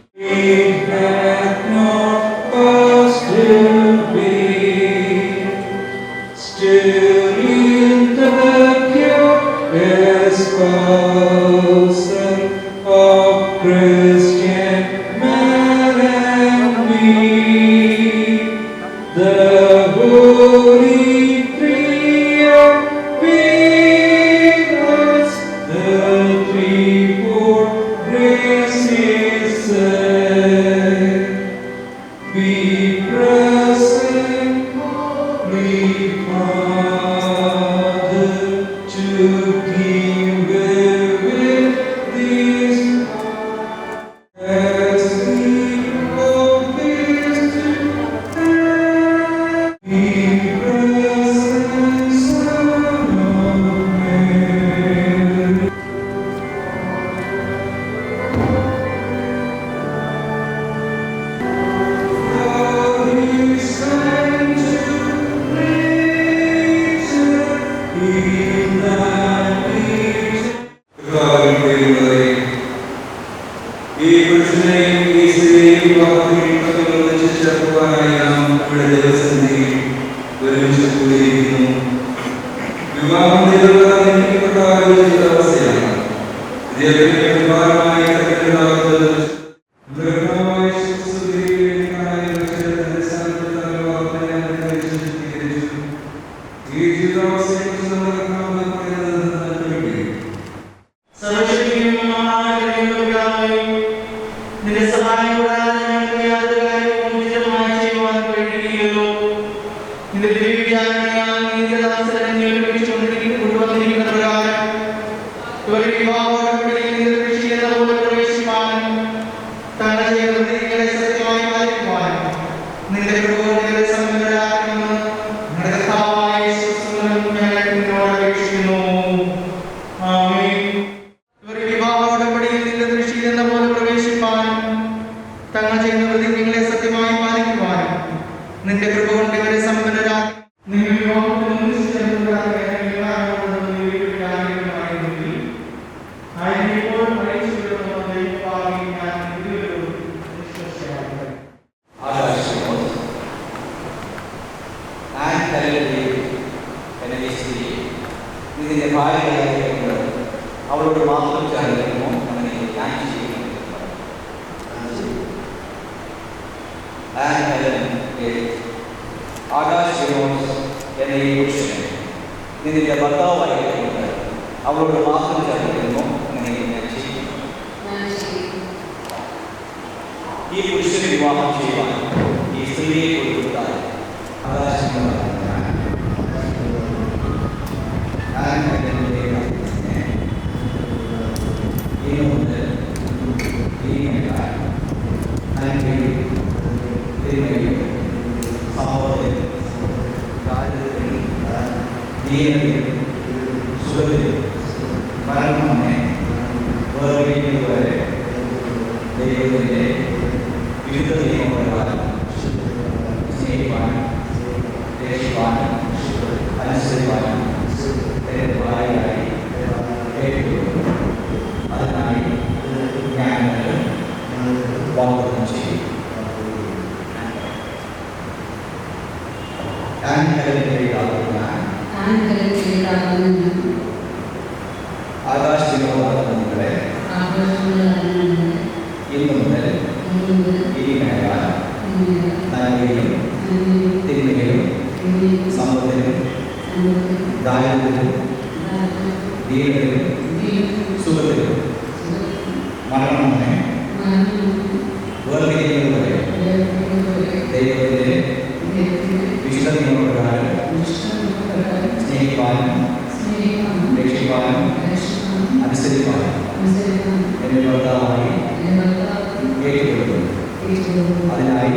അതിനായി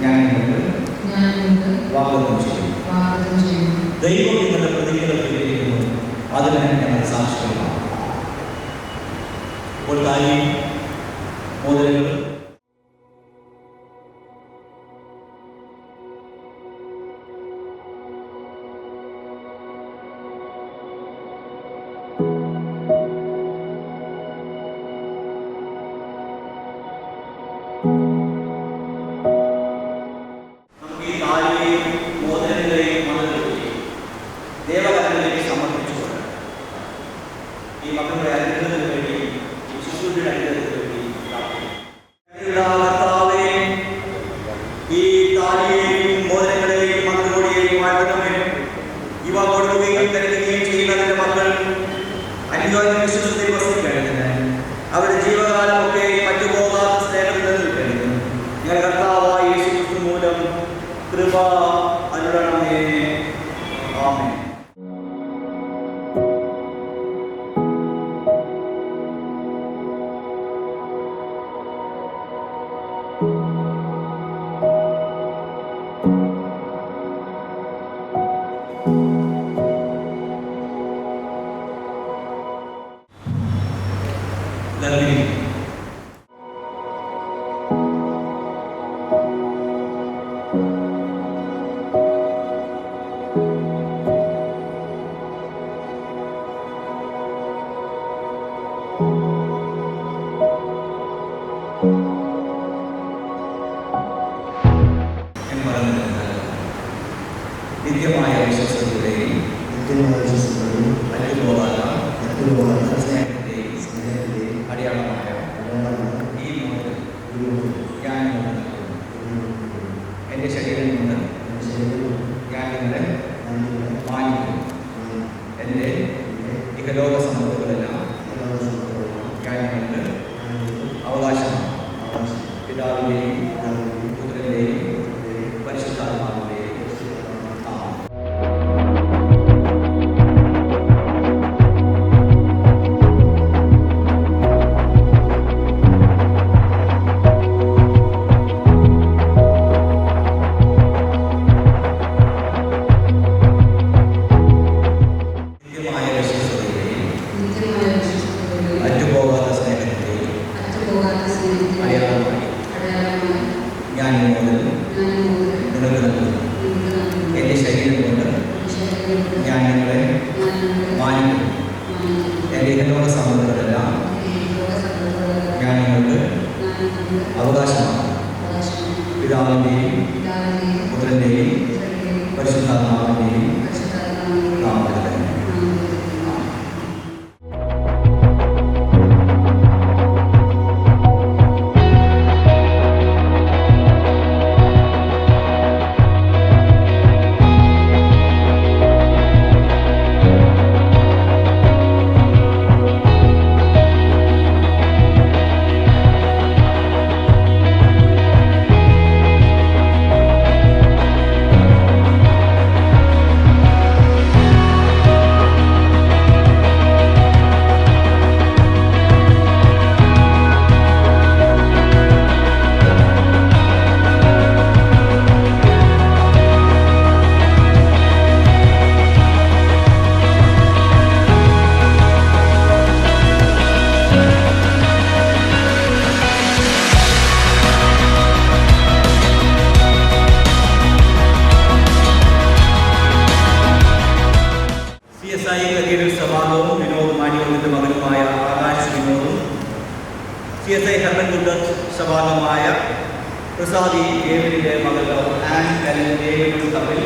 ഞാൻ നിങ്ങൾക്ക് വാഗ്ദത്തം ചെയ്യുന്നു. ദൈവം നിങ്ങളുടെ പ്രതിജ്ഞകൾ സ്വീകരിക്കുന്നു. അതിന് ഞങ്ങൾ സാക്ഷികളാണ്. ഇപ്പോൾ താലിയും മോതിരങ്ങളും ദേവകരങ്ങളിലേക്ക് സമർപ്പിച്ചുകൊണ്ട് ഈ മക്കളുടെ അനുഗ്രഹത്തിന് വേണ്ടി ഈ ശിശുവിന്റെ അനുഗ്രഹത്തിന് വേണ്ടി കർത്താവേ, ഈ താലിയെയും മോതിരങ്ങളെയും മക്കളുടെയും വാഴ്ത്തണമേ. ഇവ കൊടുക്കുകയും തരുകയും ചെയ്യുന്നതിന്റെ മക്കൾ അന്യോന്യ വിശ്വസത്തിൽ വസിക്കേണ്ടതിന് അവരുടെ ജീവകാലമൊക്കെ മറ്റുപോകാത്ത സ്നേഹത്തിൽ നിലനിൽക്കേണ്ടതിന് ഞങ്ങളുടെ കർത്താവായ യേശുക്രിസ്തു മൂലം കൃപ അനുരണമേ. ആമേൻ. നിത്യമായ വിശ്വസതയുടെയും മറ്റുപോകാത്ത സ്നേഹത്തിന്റെയും അടയാളമായ ഈ മോതിരം ഞാൻ എൻ്റെ ശരീരം കൊണ്ട് ഞാൻ നിങ്ങളെ മാനിക്കും. എൻ്റെ ഇഹലോക സമ്പത്തുകളെല്ലാം ഞാൻ നിങ്ങൾക്ക് അവകാശമാണ്. പിതാവിൻ്റെയും പുത്രൻ്റെയും പരിശുദ്ധാത്മാവിൻ്റെയും എൻ്റെ ശരീരം കൊണ്ട് ഞാൻ നിങ്ങളെ മാനിക്കും. എൻ്റെ ഇഹലോക സമ്പത്തുകളെല്ലാം ഞാൻ നിങ്ങൾക്ക് അവകാശമാണ്. പിതാവിൻ്റെയും പുത്രൻ്റെയും പരിശുദ്ധാത്മാവിൻ്റെയും നാമത്തിൽ തന്നെ. സഭാംഗവും വിനോദ് മാന്യവന്റെ മകനുമായ ആകാശ് വിനോദും CSI ഹെർമൻകുണ്ട് സഭാംഗമായ പ്രസാദി ഡേവിഡിന്റെ മകൾ ആൻ കലൻ ഡേവിഡും തമ്മിൽ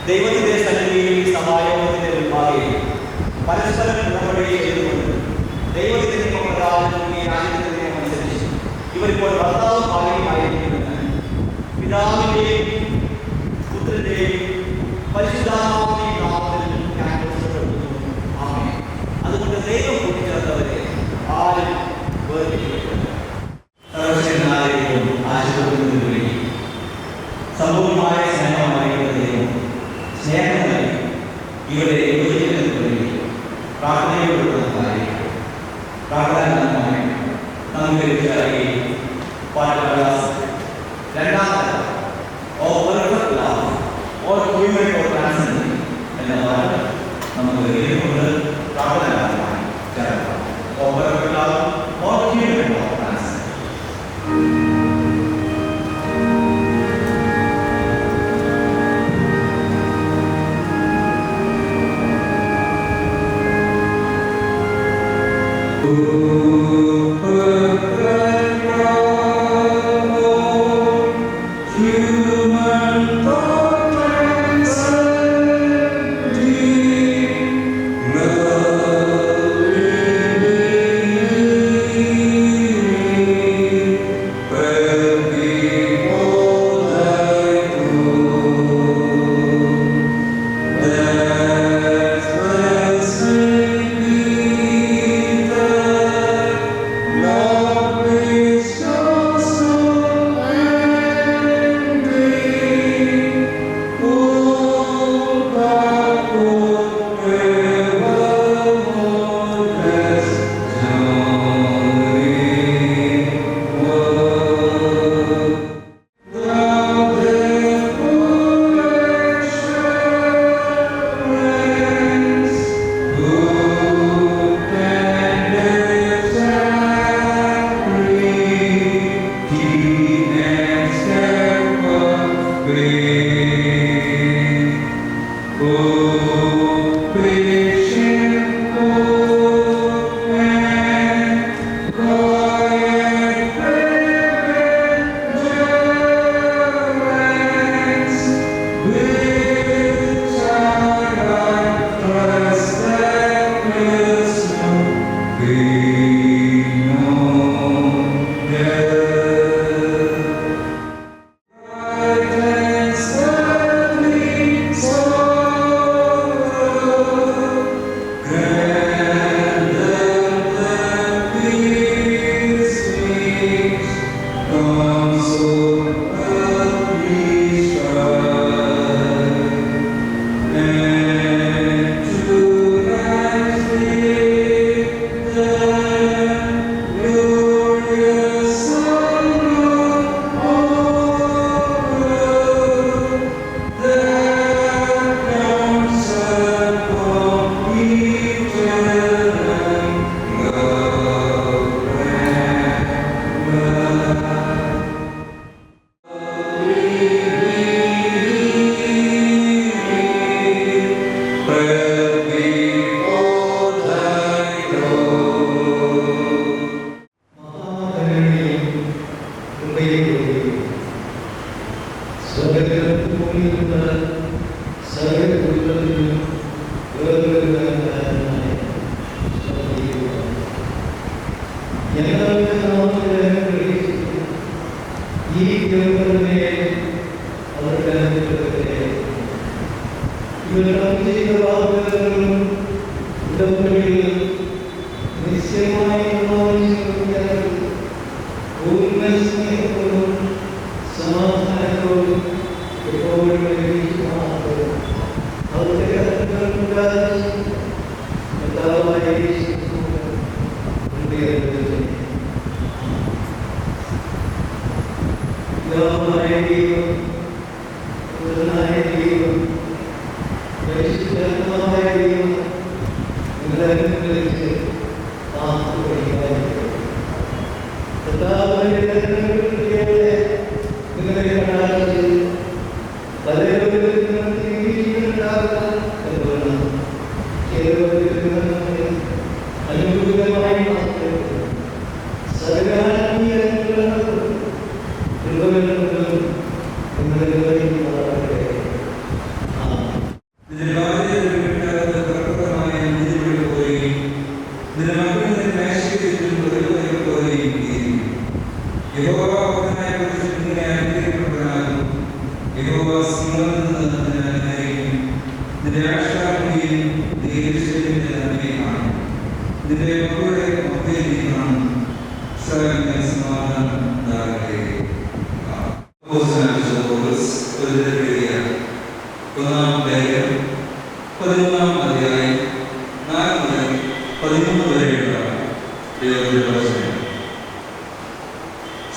ദൈവത്തിന്റെ സന്നിധിയിൽ സഹായത്തിന്റെ മുൻപാകെ പരസ്പരം ഉടമ്പടി ചെയ്തുകൊണ്ട് ദൈവത്തിന്റെ അനുസരിച്ച് ഇവരിപ്പോൾ ഭർത്താവും ഭാര്യയുമായിരിക്കുന്നത് പിതാവിന്റെയും പുത്രന്റെയും പരിശുദ്ധാത്മാവിന്റെയും നാമത്തിൽ ഞാൻ പുറപ്പെടുന്നു. ആമേൻ. അതുകൊണ്ട് ദൈവം കൂട്ടിച്ചേർത്തവരെ ആരും വേർതിരിക്കരുത്. സർവശക്തനായ ആശീർവദിക്കുന്നതിന് വേണ്ടി സമ്പൂർണ്ണമായ സ്നേഹമായിരിക്കുന്ന ദൈവം സ്നേഹം നൽകി ഇവരെ യോജിക്കുന്നതിന് വേണ്ടി പ്രാർത്ഥനയോടുള്ളതായി പ്രാർത്ഥന നമുക്ക് പാഠ നമുക്ക് കൊണ്ട് പ്രാർത്ഥനമായി ചേർക്കാം.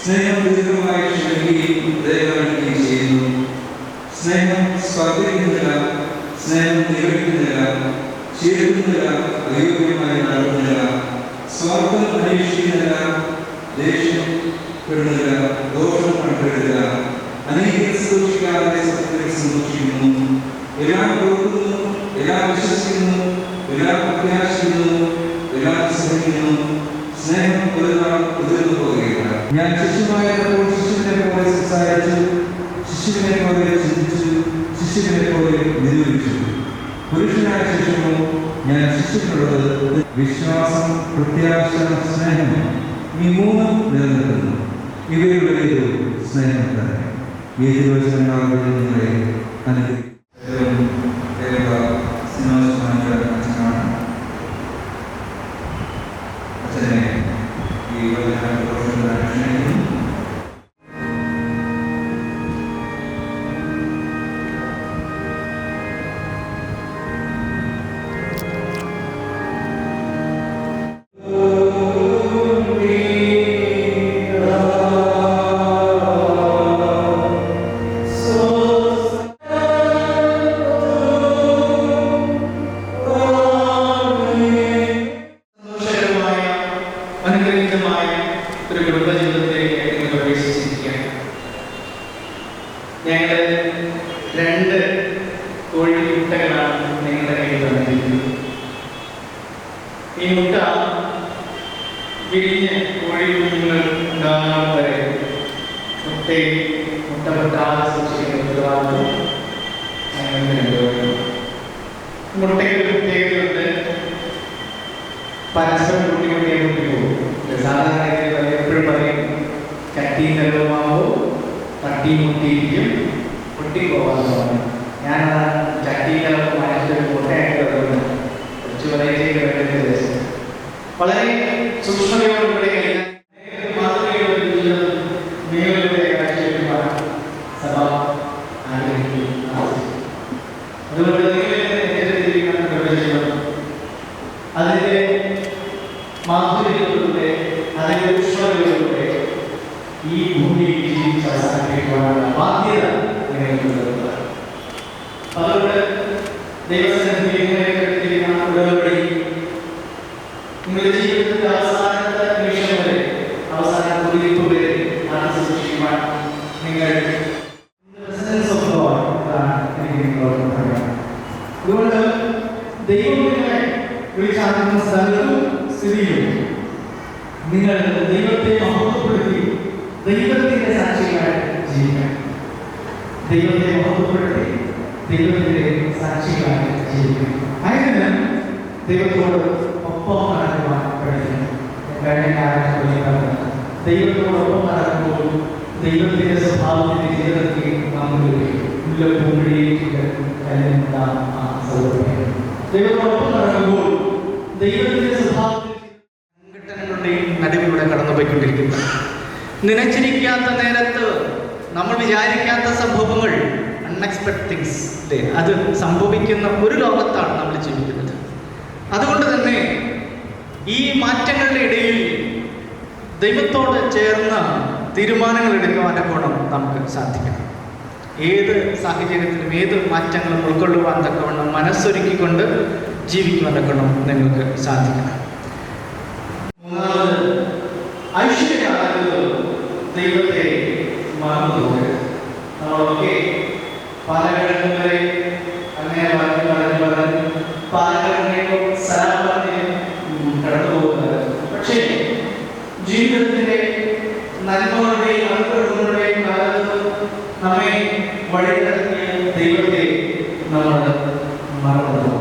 സ്നേഹം ദീർഘമായി ക്ഷമിക്കുകയും ദയകാണിക്കുകയും ചെയ്യുന്നു. സ്നേഹം സ്പർദ്ധിക്കുന്നില്ല, സ്നേഹം നിരൂപിക്കുന്നില്ല, ചേരുന്നില്ല, അയോഗ്യമായി നടക്കുന്നില്ല, സ്വാർത്ഥം അന്വേഷിക്കുന്നില്ല, ദേഷ്യപ്പെടുന്നില്ല, ദോഷം കണ്ടുവരില്ല, അനീതി സൂക്ഷിക്കാതെ സത്യത്തിൽ സന്തോഷിക്കുന്നു, എല്ലാം കൊടുക്കുന്നു, എല്ലാം വിശ്വസിക്കുന്നു, എല്ലാം പ്രത്യാശിക്കുന്നു, എല്ലാം സ്നേഹിക്കുന്നു. സ്നേഹം ഒരു നാൾ ഉതിർന്നു പോകുകയില്ല. ഞാൻ ശിശുവായപ്പോൾ ശിശുവിനെ പോലെ സംസാരിച്ചു, ശിശുവിനെ പോലെ ചിന്തിച്ചു, ശിശുവിനെ പോലെ നിരൂപിച്ചു. പുരുഷനായ ശേഷമോ ഞാൻ ശിശുവിനുള്ളത് വിശ്വാസം, പ്രത്യാശ, സ്നേഹം, ഈ മൂന്നും നിലനിൽക്കുന്നു. ഇവയുടെ സ്നേഹം തന്നെ. ഈ തിരുവചനങ്ങളെ നിങ്ങളെ അനുഗ്രഹിക്കും. അച്ഛനെ ഈ ഒരു കുടുംബജീവിതത്തിലേക്ക് നിങ്ങൾ പ്രവേശിച്ചിരിക്കുകയാണ്. ഞങ്ങൾ 2 കോഴിമുട്ടകളാണ് നിങ്ങളുടെ കയ്യിൽ തന്നിരിക്കുന്നത്. ഈ മുട്ട വിരിഞ്ഞ് കോഴി കുഞ്ഞുങ്ങൾ ഉണ്ടാകുന്നത് വരെ മുട്ട പൊട്ടാതെ സൂക്ഷിക്കുന്ന ഉത്തരവാദിത്വം മുട്ടയ്ക്ക് ഒരു പ്രത്യേകതയുണ്ട്. പരസ്പരം കുട്ടികളെ പോകും. സാധാരണ എപ്പോഴും പറയും ചട്ടിയും കലവുമാകുമ്പോൾ തട്ടി മുട്ടിയിരിക്കും, പൊട്ടിപ്പോകാൻ. ഞാൻ ചട്ടിയും കലവും മാറ്റിട്ടൊരു മുട്ടയായിട്ട് കുറച്ച് വെറൈറ്റി വേണ്ടത് വളരെ സൂക്ഷ്മതയോടുകൂടി മാതൃകയുടെ ജീവിതം മേഖലയുടെ കാഴ്ചവെക്കുവാൻ സഭ ആഗ്രഹിക്കുന്നു. അതുകൊണ്ട് അതിൻ്റെ മാധുര്യത്തിലൂടെ, അതിൻ്റെ ഉഷ്ണതയിലൂടെ ഈ ഭൂമിയിൽ ജീവിച്ച് അവസാനിപ്പിക്കുവാനുള്ള ബാധ്യത നിങ്ങൾക്കുള്ളത്. അതുകൊണ്ട് ദൈവസന്നിധിയിലിരിക്കുന്ന ഉടമ്പടി നിങ്ങളുടെ ജീവിതത്തിന്റെ അവസാനത്തെ നിമിഷം വരെ, അവസാന കുതിരിപ്പ് വരെ അത് സൂക്ഷിക്കുവാൻ നിങ്ങൾ അതുകൊണ്ട് ദൈവം നിങ്ങളെ വിളിച്ചാകുന്ന സ്ഥലവും സ്ഥിതിയും നിങ്ങൾ ദൈവത്തെ മഹത്വപ്പെടുത്തി ദൈവത്തിന്റെ സാക്ഷികളായി ജീവിക്കണം. ദൈവത്തെ മഹത്വപ്പെടുത്തി ദൈവത്തിന്റെ സാക്ഷികളായി ജീവിക്കണം. അതിന് ദൈവത്തോട് ഒപ്പം നടക്കുവാൻ പഠിക്കണം. ദൈവത്തോടൊപ്പം നടക്കുമ്പോൾ ദൈവത്തിന്റെ സ്വഭാവത്തിന്റെ ജീവിതത്തിൽ നമുക്ക് മുല്ലപ്പൂമ്പടിയേക്ക് കല്ലുണ്ടാകും. ആ സൗകര്യം ദൈവത്തോടൊപ്പം നടക്കുമ്പോൾ ദൈവത്തിന്റെ സ്വഭാവത്തിൽ സംഘടനകളുടെയും നടുവിലൂടെ കടന്നുപോയിക്കൊണ്ടിരിക്കുന്നു. നനച്ചിരിക്കാത്ത നേരത്ത് നമ്മൾ വിചാരിക്കാത്ത സംഭവങ്ങൾ, അൺഎക്സ്പെക്ടഡ് തിങ്സ്, അത് സംഭവിക്കുന്ന ഒരു ലോകത്താണ് നമ്മൾ ജീവിക്കുന്നത്. അതുകൊണ്ട് തന്നെ ഈ മാറ്റങ്ങളുടെ ഇടയിൽ ദൈവത്തോട് ചേർന്ന തീരുമാനങ്ങൾ എടുക്കുവാൻ ഗുണം നമുക്ക് സാധിക്കണം. ഏത് സാഹചര്യത്തിലും ഏത് മാറ്റങ്ങളും ഉൾക്കൊള്ളുവാൻ തക്കവണ്ണം മനസ്സൊരുക്കിക്കൊണ്ട് ജീവിക്കുവാൻ തക്കവണ്ണം നിങ്ങൾക്ക് സാധിക്കണം. മൂന്നാമത്, ഐശ്വര്യകാലത്ത് ദൈവത്തെ മറന്നു. നമ്മളൊക്കെ പാലഘട്ടം വരെ അങ്ങനെ പറഞ്ഞു പാലഘട്ടം സ്ഥലം പറഞ്ഞ് കടന്നു പോകുന്നത്. പക്ഷേ ജീവിതത്തിലെ നന്മകളുടെയും അനുഗ്രഹങ്ങളുടെയും കാലത്ത് നമ്മെ വഴി നടത്തിയ ദൈവത്തെ നമ്മൾ മറന്നു.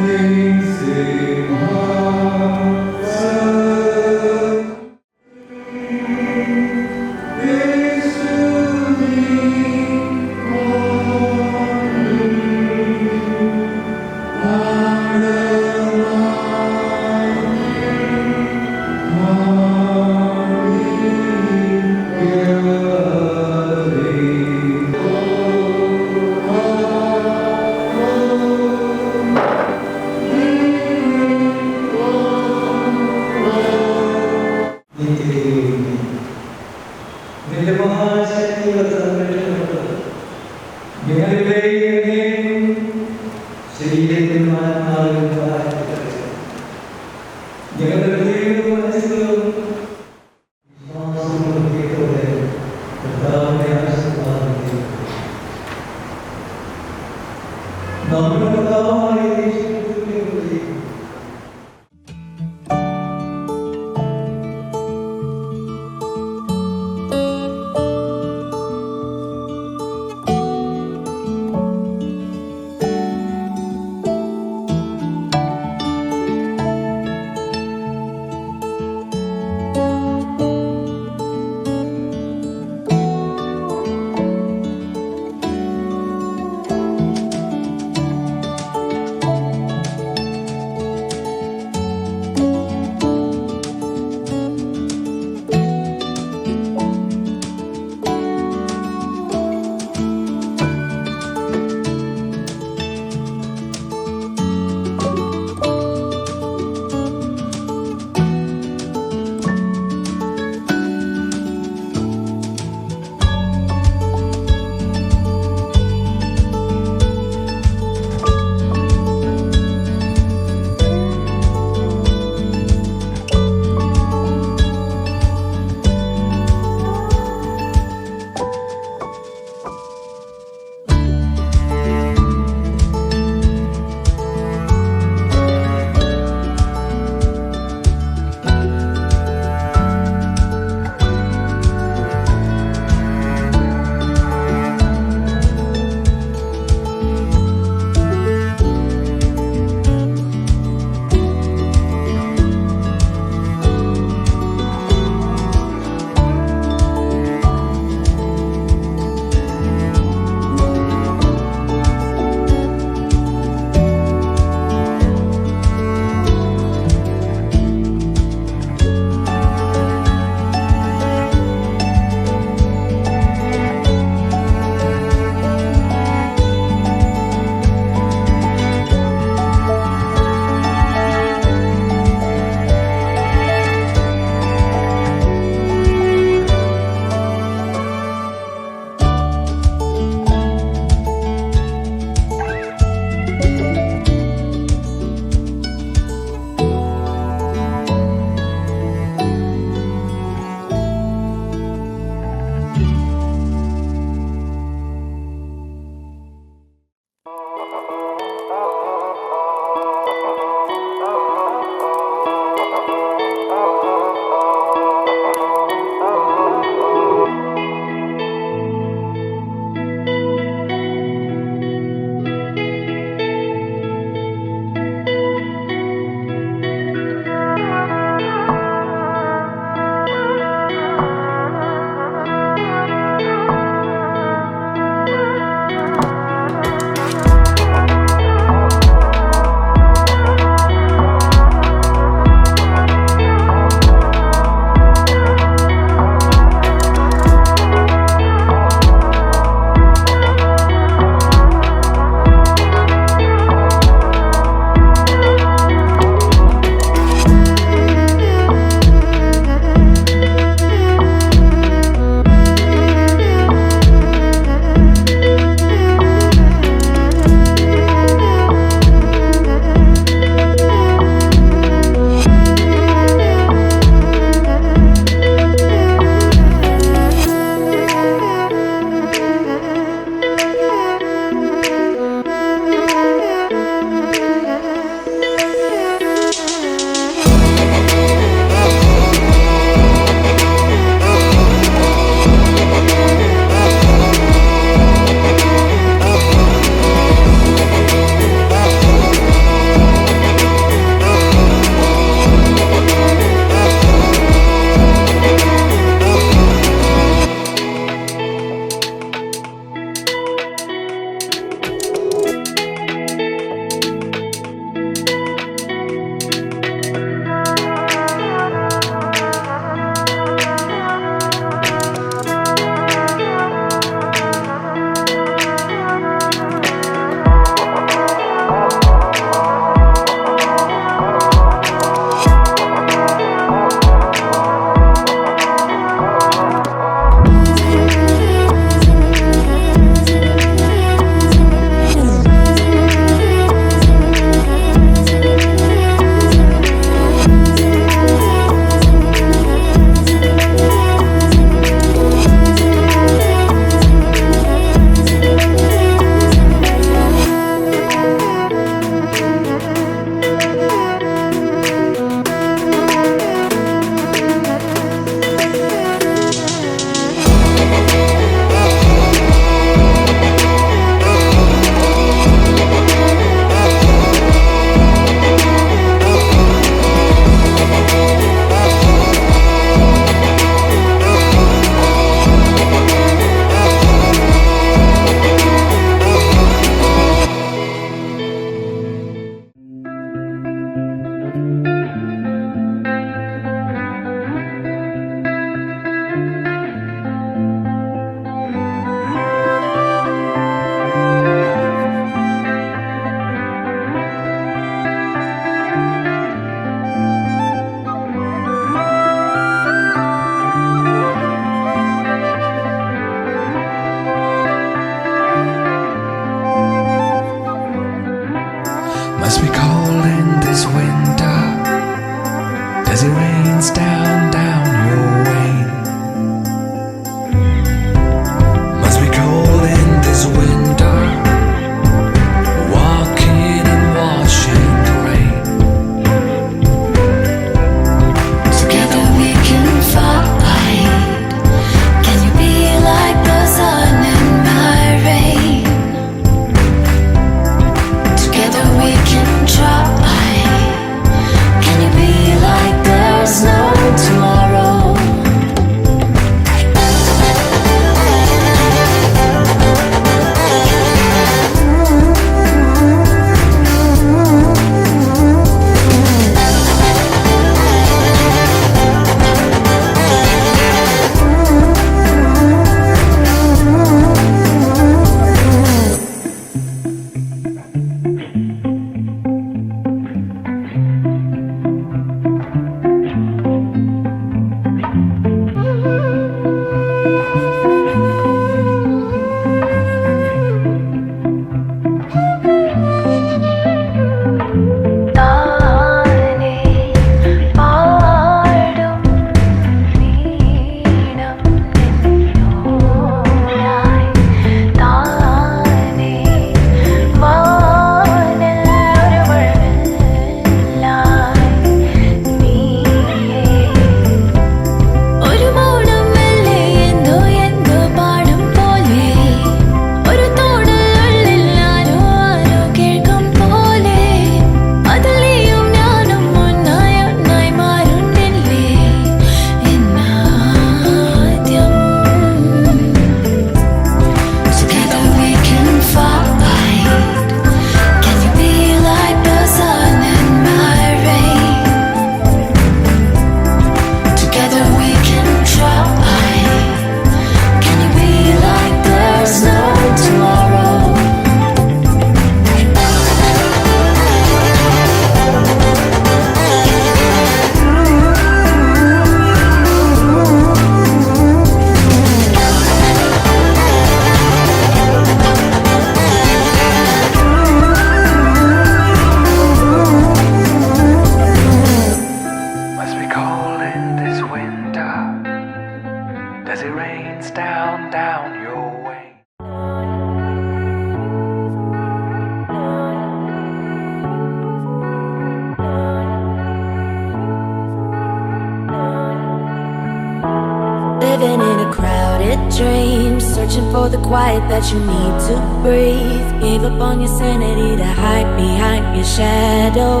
Living in a crowded dream, searching for the quiet that you need to breathe. Gave up on your sanity to hide behind your shadow,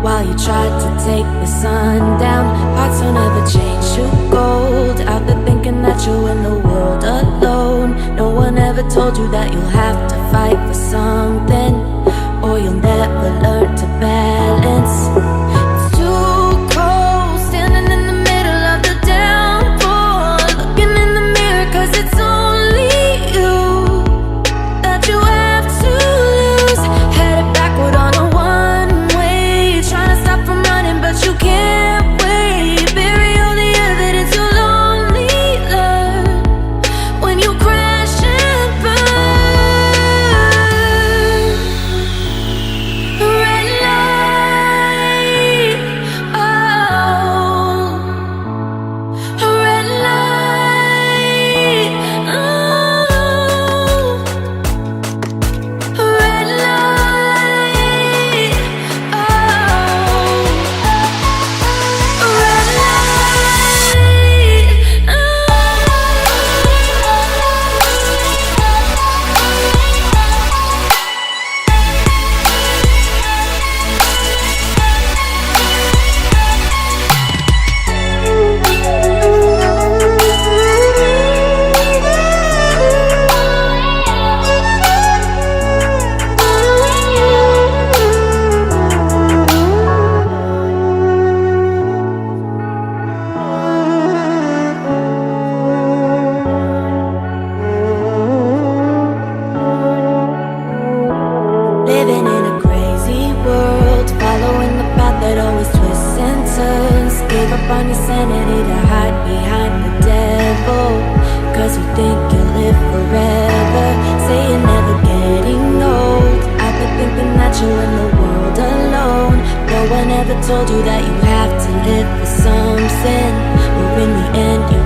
while you tried to take the sun down. Hearts don't ever change to gold, out there thinking that you're in the world alone. No one ever told you that you'll have to fight for something, or you'll never learn to balance. It's too cold, standing in the middle of the downpour, looking in the mirror, 'cause it's only you that you have to lose. Headed backward on a one-way, trying to stop from running, but you can't wait. Bury all the evidence you'll only learn when you crash and burn. Red light, oh, red light, oh, red light, oh, red light, living in a crazy world, following the path that always twists and turns. Gave up on your sanity to hide behind the devil, 'cause you think you'll live forever. Say you're never getting old, out there thinking that you're in the world alone. No one ever told you that you have to live for something, or in the end you